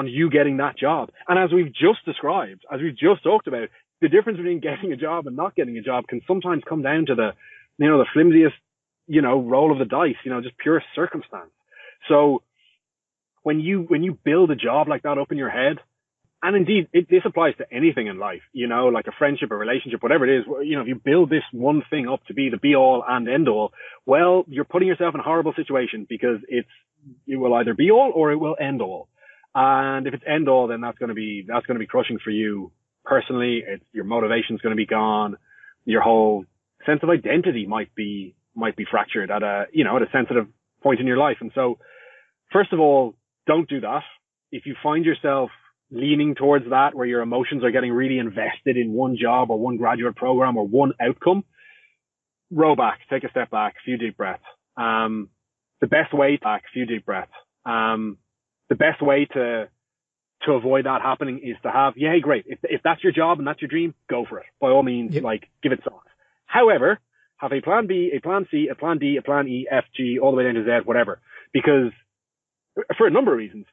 you getting that job. And as we've just described, as we've just talked about, the difference between getting a job and not getting a job can sometimes come down to the flimsiest, roll of the dice, just pure circumstance. So when you build a job like that up in your head, and indeed this applies to anything in life, like a friendship, a relationship, whatever it is, if you build this one thing up to be the be all and end all, well, you're putting yourself in a horrible situation, because it will either be all or it will end all. And if it's end all, then that's going to be crushing for you personally. Your motivation's going to be gone. Your whole sense of identity might be fractured at a sensitive point in your life. And so, first of all, don't do that. If you find yourself leaning towards that, where your emotions are getting really invested in one job or one graduate program or one outcome, row back, take a step back, a few deep breaths. The best way to avoid that happening is to have, yeah, great. If that's your job and that's your dream, go for it. By all means, give it thought. However, have a plan B, a plan C, a plan D, a plan E, F, G, all the way down to Z, whatever. Because for a number of reasons.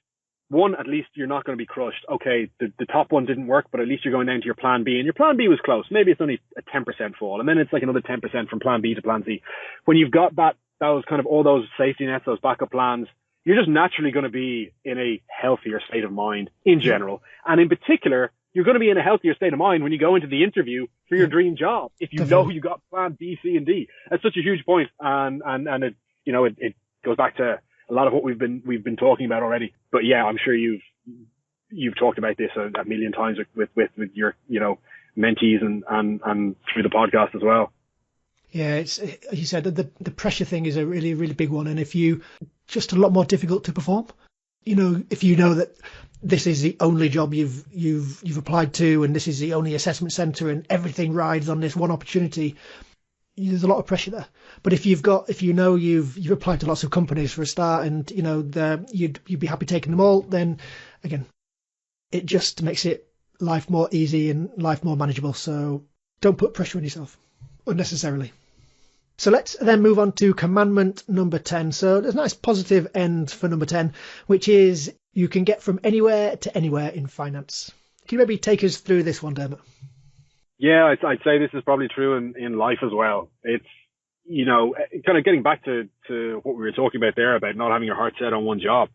One, at least you're not going to be crushed. Okay, the top one didn't work, but at least you're going down to your plan B, and your plan B was close. Maybe it's only a 10% fall, and then it's like another 10% from plan B to plan C. When you've got those kind of all those safety nets, those backup plans, you're just naturally going to be in a healthier state of mind in general. And in particular, you're going to be in a healthier state of mind when you go into the interview for your dream job, if you know you got plan B, C, and D. That's such a huge point, and it goes back to a lot of what we've been talking about already. But yeah, I'm sure you've talked about this a million times with your mentees and through the podcast as well. Yeah, it's, you said that the pressure thing is a really, really big one, and if you just a lot more difficult to perform. If you know that this is the only job you've applied to, and this is the only assessment centre, and everything rides on this one opportunity, there's a lot of pressure there. But if you've applied to lots of companies for a start, and you'd be happy taking them all, then again, it just makes life more easy and life more manageable. So don't put pressure on yourself unnecessarily. So let's then move on to commandment number 10. So there's a nice positive end for number 10, which is you can get from anywhere to anywhere in finance. Can you maybe take us through this one, Dermot? Yeah, I'd say this is probably true in life as well. It's kind of getting back to what we were talking about there about not having your heart set on one job.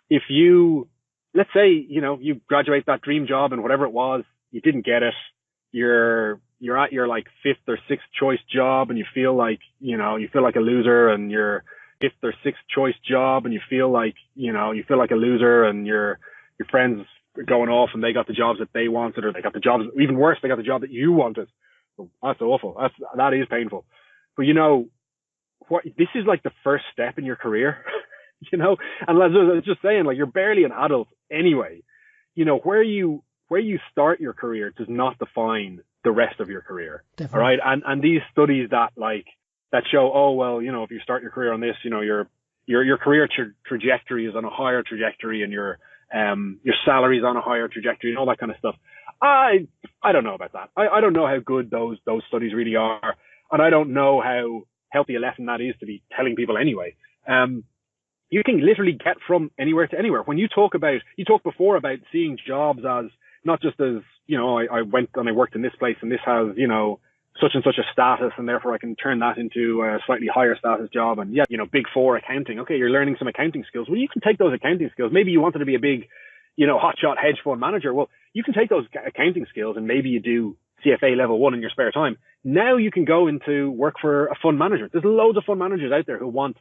If you, let's say, you graduate that dream job and whatever it was, you didn't get it. You're at your like fifth or sixth choice job and you feel like a loser, and your fifth or sixth choice job and you feel like a loser, and your friends are going off and they got the jobs that they wanted, or they got the jobs, even worse, they got the job that you wanted. That's awful. That is painful. But this is like the first step in your career, and as I was just saying, like, you're barely an adult anyway. Where you start your career does not define the rest of your career. Definitely. All right. And these studies that show, oh, well, if you start your career on this, your career trajectory is on a higher trajectory, and your salary is on a higher trajectory, and all that kind of stuff. I don't know about that. I don't know how good those studies really are. And I don't know how healthy a lesson that is to be telling people anyway. You can literally get from anywhere to anywhere. When you talked before about seeing jobs as not just as, I went and I worked in this place and this has, such and such a status, and therefore I can turn that into a slightly higher status job. And Big Four accounting. Okay, you're learning some accounting skills. Well, you can take those accounting skills. Maybe you wanted to be a big, hotshot hedge fund manager. Well, you can take those accounting skills and maybe you do CFA level 1 in your spare time. Now you can go into work for a fund manager. There's loads of fund managers out there who want,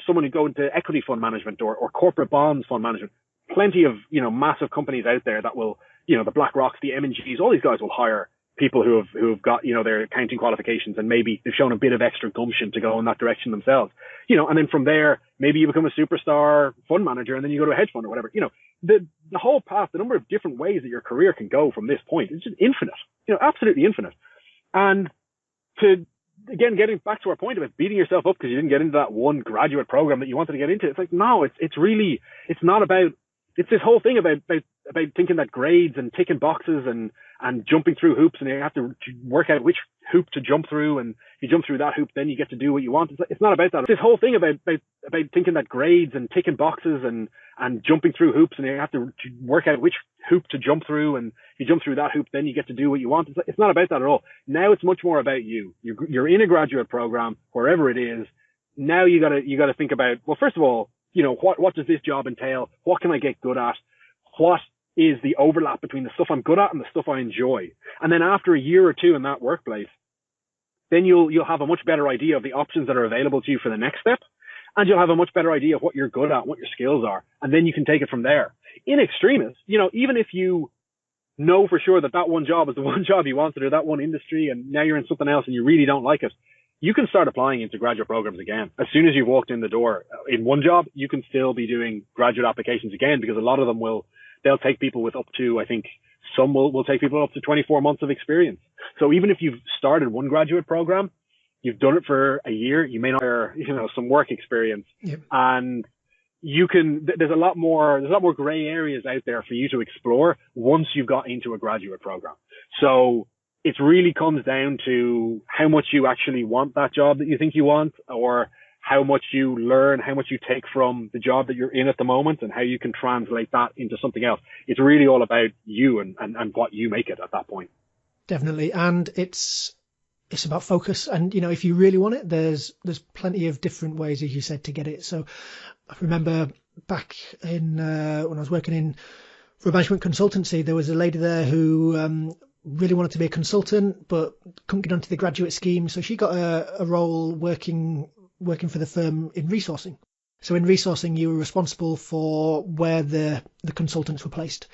someone who go into equity fund management or corporate bonds fund management. Plenty of, massive companies out there that will, the BlackRocks, the M&Gs, all these guys will hire people who have got, their accounting qualifications, and maybe they've shown a bit of extra gumption to go in that direction themselves, and then from there, maybe you become a superstar fund manager and then you go to a hedge fund or whatever. The whole path, the number of different ways that your career can go from this point is just infinite, absolutely infinite. And again, getting back to our point about beating yourself up because you didn't get into that one graduate program that you wanted to get into, it's like, no, it's this whole thing about thinking that grades and ticking boxes and jumping through hoops, and you have to work out which hoop to jump through, and if you jump through that hoop, then you get to do what you want. It's not about that. It's this whole thing about thinking that grades and ticking boxes and jumping through hoops, and you have to work out which hoop to jump through, and if you jump through that hoop, then you get to do what you want. It's not about that at all. Now it's much more about you. You're in a graduate program, wherever it is. Now you gotta think about, well, first of all, what does this job entail? What can I get good at? What is the overlap between the stuff I'm good at and the stuff I enjoy? And then after a year or two in that workplace, then you'll have a much better idea of the options that are available to you for the next step. And you'll have a much better idea of what you're good at, what your skills are. And then you can take it from there. In extremis, even if you know for sure that one job is the one job you wanted, or that one industry, and now you're in something else and you really don't like it, you can start applying into graduate programs again. As soon as you've walked in the door in one job, you can still be doing graduate applications again, because a lot of them they'll take people with up to, I think some will take people up to 24 months of experience. So even if you've started one graduate program, you've done it for a year, you may not have, some work experience. Yep. And there's a lot more gray areas out there for you to explore once you've got into a graduate program. So it really comes down to how much you actually want that job that you think you want, or how much you learn, how much you take from the job that you're in at the moment, and how you can translate that into something else. It's really all about you and what you make it at that point. Definitely. And it's about focus. And, if you really want it, there's plenty of different ways, as you said, to get it. So I remember back in when I was working for a management consultancy, there was a lady there who really wanted to be a consultant, but couldn't get onto the graduate scheme. So she got a role working for the firm in resourcing. So in resourcing, you were responsible for where the consultants were placed.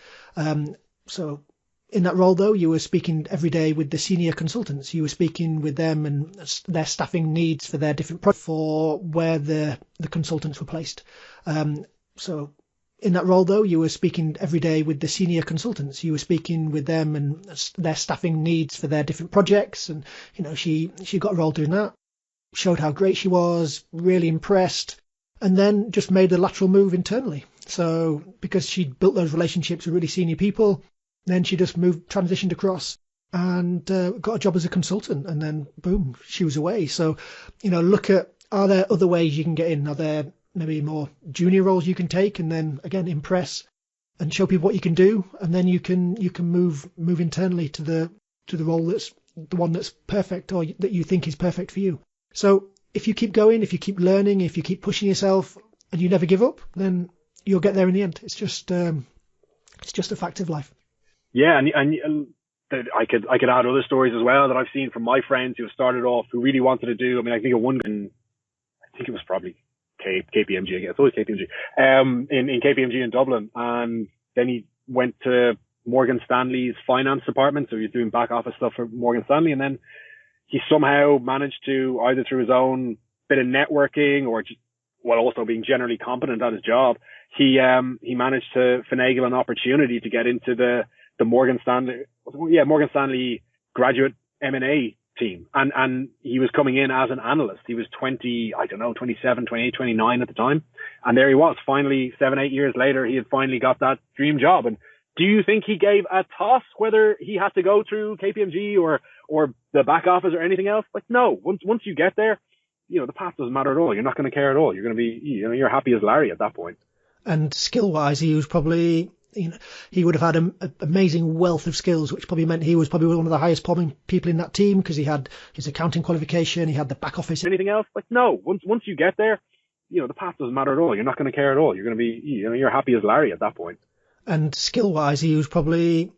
So in that role, though, you were speaking every day with the senior consultants. You were speaking with them and their staffing needs for their different projects, for where the consultants were placed. So in that role, though, you were speaking every day with the senior consultants. You were speaking with them and their staffing needs for their different projects. And, she got a role doing that, showed how great she was, really impressed, and then just made a lateral move internally. So because she'd built those relationships with really senior people, then she just transitioned across and got a job as a consultant, and then boom, she was away. So, look at, are there other ways you can get in? Are there maybe more junior roles you can take, and then again impress and show people what you can do, and then you can move internally to the role that's the one that's perfect or that you think is perfect for you. So if you keep going, if you keep learning, if you keep pushing yourself and you never give up, then you'll get there in the end. It's just a fact of life. Yeah, and I could add other stories as well that I've seen from my friends who have started off who really wanted to do. I mean, I think of one, I think it was probably KPMG again. It's always KPMG. In KPMG in Dublin, and then he went to Morgan Stanley's finance department, so he was doing back office stuff for Morgan Stanley, and then he somehow managed to, either through his own bit of networking or just while also being generally competent at his job, he managed to finagle an opportunity to get into the Morgan Stanley graduate M&A team. And he was coming in as an analyst. He was 27, 28, 29 at the time. And there he was, finally, 7-8 years later, he had finally got that dream job. And do you think he gave a toss whether he had to go through KPMG or the back office or anything else? Like, no, once you get there, the path doesn't matter at all. You're not going to care at all. You're going to be, you're happy as Larry at that point. And skill-wise, he was probably, he would have had an amazing wealth of skills, which probably meant he was probably one of the highest performing people in that team because he had his accounting qualification, he had the back office. Anything else? Like, no, once you get there, the path doesn't matter at all. You're not going to care at all. You're going to be, you're happy as Larry at that point. And skill-wise, he was probably,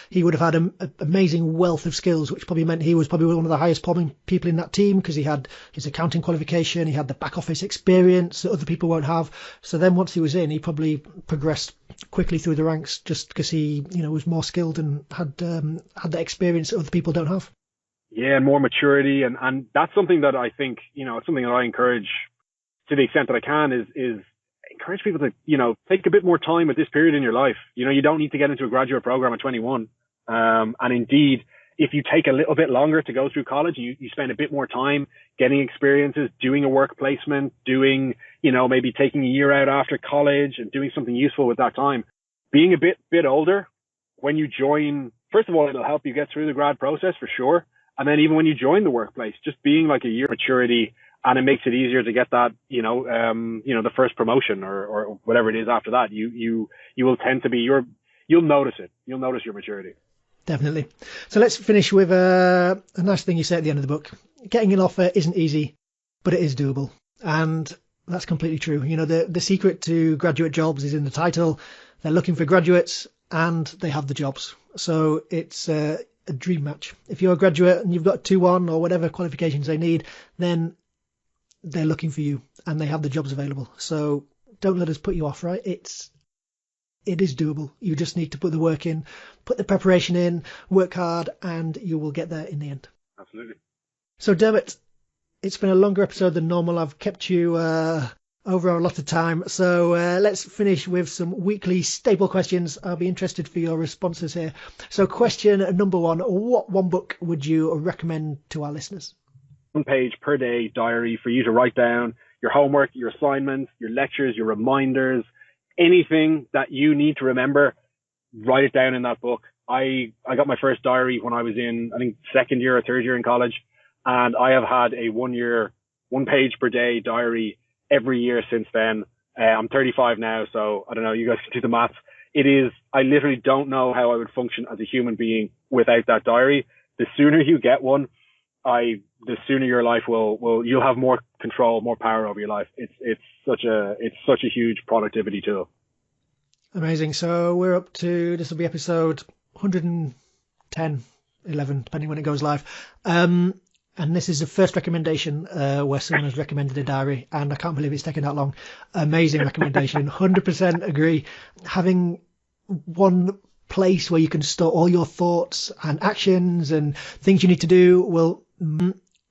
he would have had an amazing wealth of skills, which probably meant he was probably one of the highest performing people in that team because he had his accounting qualification, he had the back office experience that other people won't have. So then once he was in, he probably progressed quickly through the ranks just because he, was more skilled and had that experience that other people don't have. Yeah, and more maturity. And that's something that I think, it's something that I encourage to the extent that I can is encourage people to, take a bit more time at this period in your life. You don't need to get into a graduate program at 21. And indeed, if you take a little bit longer to go through college, you spend a bit more time getting experiences, doing a work placement, doing, maybe taking a year out after college and doing something useful with that time. Being a bit older when you join, first of all, it'll help you get through the grad process for sure. And then even when you join the workplace, just being like a year maturity, and it makes it easier to get that, the first promotion or whatever it is after that. You will tend to be you'll notice it. You'll notice your maturity. Definitely. So let's finish with a nice thing you say at the end of the book. Getting an offer isn't easy, but it is doable. And that's completely true. The secret to graduate jobs is in the title. They're looking for graduates and they have the jobs. So it's a dream match. If you're a graduate and you've got 2-1 or whatever qualifications they need, then they're looking for you and they have the jobs available. So don't let us put you off, right? It is doable. You just need to put the work in, put the preparation in, work hard, and you will get there in the end. Absolutely. So Dermot, it's been a longer episode than normal. I've kept you over a lot of time. So let's finish with some weekly staple questions. I'll be interested for your responses here. So question number 1, what one book would you recommend to our listeners? 1 page per day diary for you to write down your homework, your assignments, your lectures, your reminders, anything that you need to remember, write it down in that book. I got my first diary when I was in, I think, 2nd year or 3rd year in college. And I have had a 1 page per day diary every year since then. I'm 35 now, so I don't know, you guys can do the maths. I literally don't know how I would function as a human being without that diary. The sooner you get one, the sooner your life you'll have more control, more power over your life. It's such a huge productivity tool. Amazing. So we're up to, this will be episode 110, 11, depending when it goes live. And this is the first recommendation where someone has recommended a diary, and I can't believe it's taken that long. Amazing recommendation. 100% agree. Having one place where you can store all your thoughts and actions and things you need to do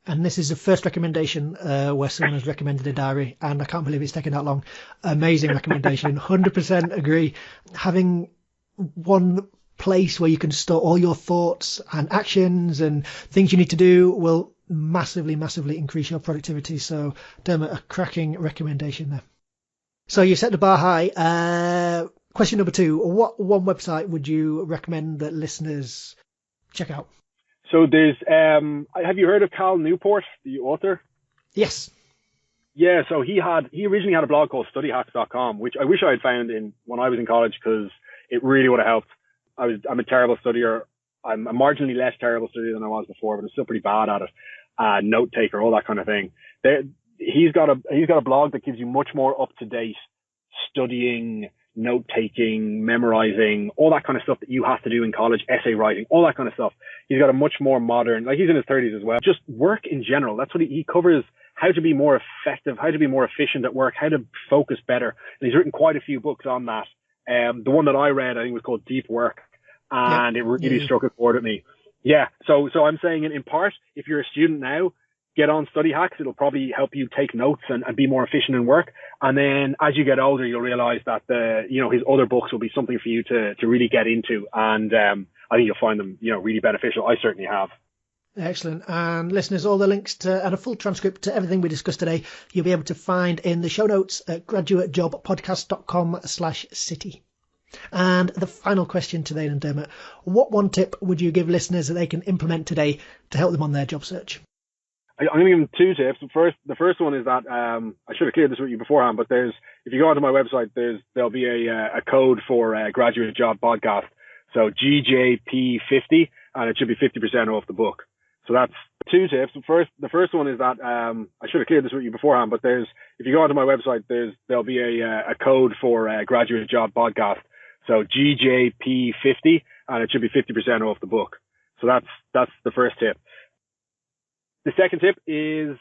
and this is the first recommendation where someone has recommended a diary, and I can't believe it's taken that long. Amazing recommendation. 100% agree. Having one place where you can store all your thoughts and actions and things you need to do will massively increase your productivity. So Dermot, a cracking recommendation there. So you set the bar high. Question number 2, what one website would you recommend that listeners check out? So there's, have you heard of Cal Newport, the author? Yes. Yeah, so he originally had a blog called studyhacks.com, which I wish I had found when I was in college because it really would have helped. I'm a terrible studier. I'm a marginally less terrible studier than I was before, but I'm still pretty bad at it. Note taker, all that kind of thing. He's got a blog that gives you much more up to date studying, note taking, memorizing, all that kind of stuff that you have to do in college, essay writing, all that kind of stuff. He's got a much more modern, like he's in his 30s as well. Just work in general. That's what he covers. How to be more effective, how to be more efficient at work, how to focus better. And he's written quite a few books on that. The one that I read, I think, was called Deep Work, and it really struck a chord with me. Yeah. So I'm saying in part, if you're a student now, get on Study Hacks. It'll probably help you take notes and be more efficient in work. And then as you get older, you'll realize that his other books will be something for you to really get into. And I think you'll find them, really beneficial. I certainly have. Excellent. And listeners, all the links to and a full transcript to everything we discussed today, you'll be able to find in the show notes at graduatejobpodcast.com/city. And the final question today, then, Dermot, what one tip would you give listeners that they can implement today to help them on their job search? I'm going to give them two tips. The first one is that I should have cleared this with you beforehand, but if you go onto my website, there'll be a code for Graduate Job Podcast. So GJP50, and it should be 50% off the book. So that's two tips. The first one is that I should have cleared this with you beforehand, but if you go onto my website, there'll be a code for Graduate Job Podcast. So GJP50, and it should be 50% off the book. So that's the first tip. The second tip is,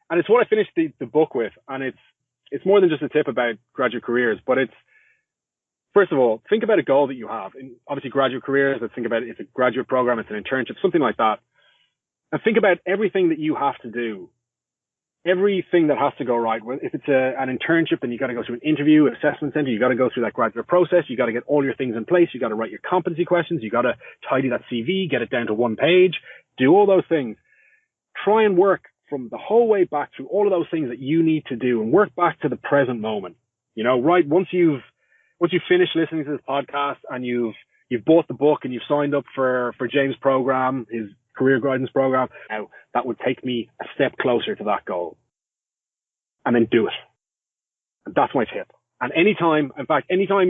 and it's what I finished the book with, and it's more than just a tip about graduate careers, but it's, first of all, think about a goal that you have. And obviously graduate careers, let's think about it. It's a graduate program, it's an internship, something like that. And think about everything that you have to do, everything that has to go right. If it's an internship, then you got to go through an interview, an assessment center. You got to go through that graduate process. You got to get all your things in place. You got to write your competency questions. You got to tidy that CV, get it down to one page, do all those things. Try and work from the whole way back through all of those things that you need to do and work back to the present moment. Right? Once you've finished listening to this podcast and you've bought the book and you've signed up for James' program, his career guidance program, now that would take me a step closer to that goal. And then do it. And that's my tip. And anytime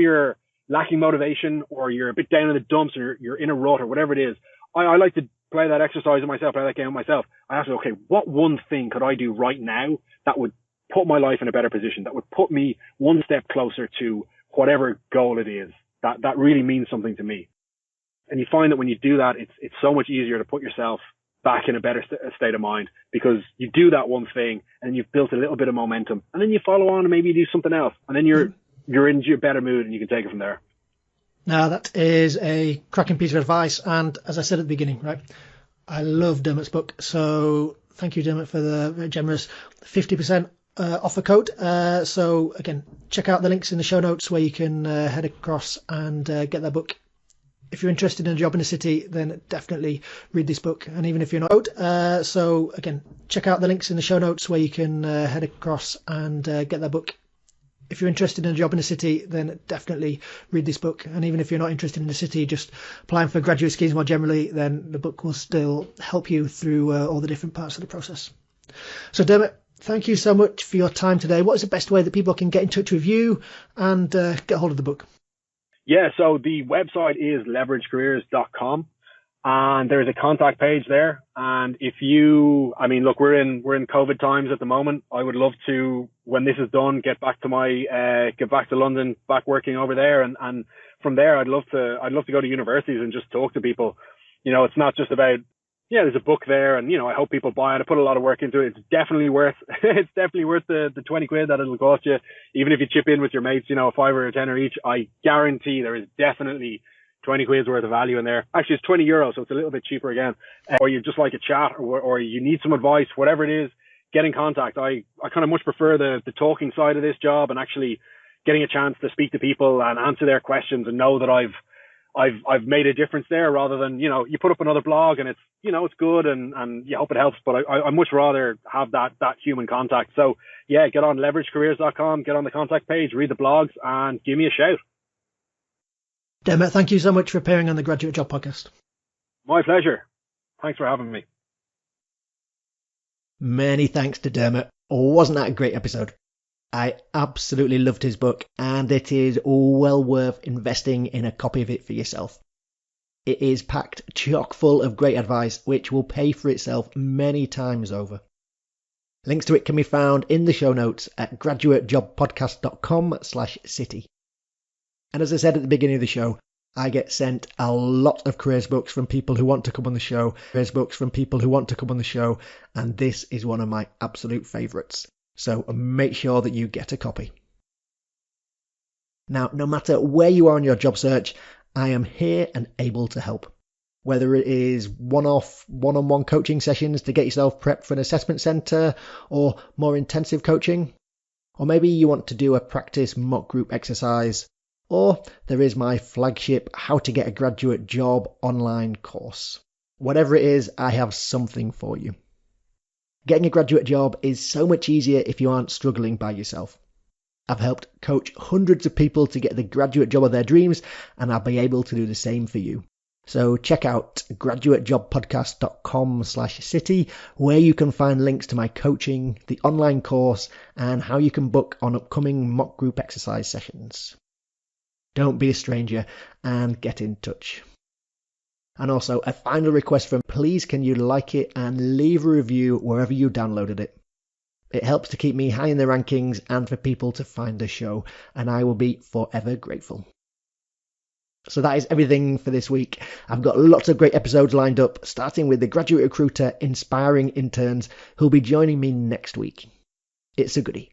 you're lacking motivation or you're a bit down in the dumps or you're in a rut or whatever it is, I like to play that exercise with myself, play that game with myself. I have to, okay, what one thing could I do right now that would put my life in a better position, that would put me one step closer to whatever goal it is that really means something to me. And you find that when you do that, it's so much easier to put yourself back in a better state of mind, because you do that one thing and you've built a little bit of momentum, and then you follow on and maybe you do something else, and then you're into your better mood and you can take it from there. Now, that is a cracking piece of advice. And as I said at the beginning, right, I love Dermot's book. So thank you, Dermot, for the very generous 50% offer code. So again, check out the links in the show notes where you can head across and get that book. If you're interested in a job in the city, then definitely read this book. And even if you're not, so again, check out the links in the show notes where you can head across and get that book. If you're interested in a job in the city, then definitely read this book. And even if you're not interested in the city, just applying for graduate schemes more generally, then the book will still help you through all the different parts of the process. So Dermot, thank you so much for your time today. What is the best way that people can get in touch with you and get hold of the book? Yeah, so the website is leveragecareers.com. And there's a contact page there. And look, we're in COVID times at the moment. I would love to, when this is done, get back to London, back working over there. And from there, I'd love to go to universities and just talk to people. It's not just about, there's a book there and, I hope people buy it. I put a lot of work into it. It's definitely worth the 20 quid that it'll cost you. Even if you chip in with your mates, a $5 or a $10 each, I guarantee there is definitely 20 quid's worth of value in there. Actually, it's 20 euros, so it's a little bit cheaper again. Or you just like a chat or you need some advice, whatever it is, get in contact. I kind of much prefer the talking side of this job and actually getting a chance to speak to people and answer their questions and know that I've made a difference there, rather than, you put up another blog and it's, it's good and you hope it helps, but I much rather have that human contact. So yeah, get on leveragecareers.com, get on the contact page, read the blogs and give me a shout. Dermot, thank you so much for appearing on the Graduate Job Podcast. My pleasure. Thanks for having me. Many thanks to Dermot. Wasn't that a great episode? I absolutely loved his book, and it is well worth investing in a copy of it for yourself. It is packed chock full of great advice which will pay for itself many times over. Links to it can be found in the show notes at graduatejobpodcast.com/city. And as I said at the beginning of the show, I get sent a lot of careers books from people who want to come on the show, and this is one of my absolute favourites. So make sure that you get a copy. Now, no matter where you are in your job search, I am here and able to help. Whether it is one-off, one-on-one coaching sessions to get yourself prepped for an assessment centre, or more intensive coaching, or maybe you want to do a practice mock group exercise, or there is my flagship How to Get a Graduate Job online course. Whatever it is, I have something for you. Getting a graduate job is so much easier if you aren't struggling by yourself. I've helped coach hundreds of people to get the graduate job of their dreams, and I'll be able to do the same for you. So check out graduatejobpodcast.com/city, where you can find links to my coaching, the online course, and how you can book on upcoming mock group exercise sessions. Don't be a stranger and get in touch. And also, a final request from please can you like it and leave a review wherever you downloaded it. It helps to keep me high in the rankings and for people to find the show, and I will be forever grateful. So that is everything for this week. I've got lots of great episodes lined up, starting with the graduate recruiter inspiring interns who'll be joining me next week. It's a goodie.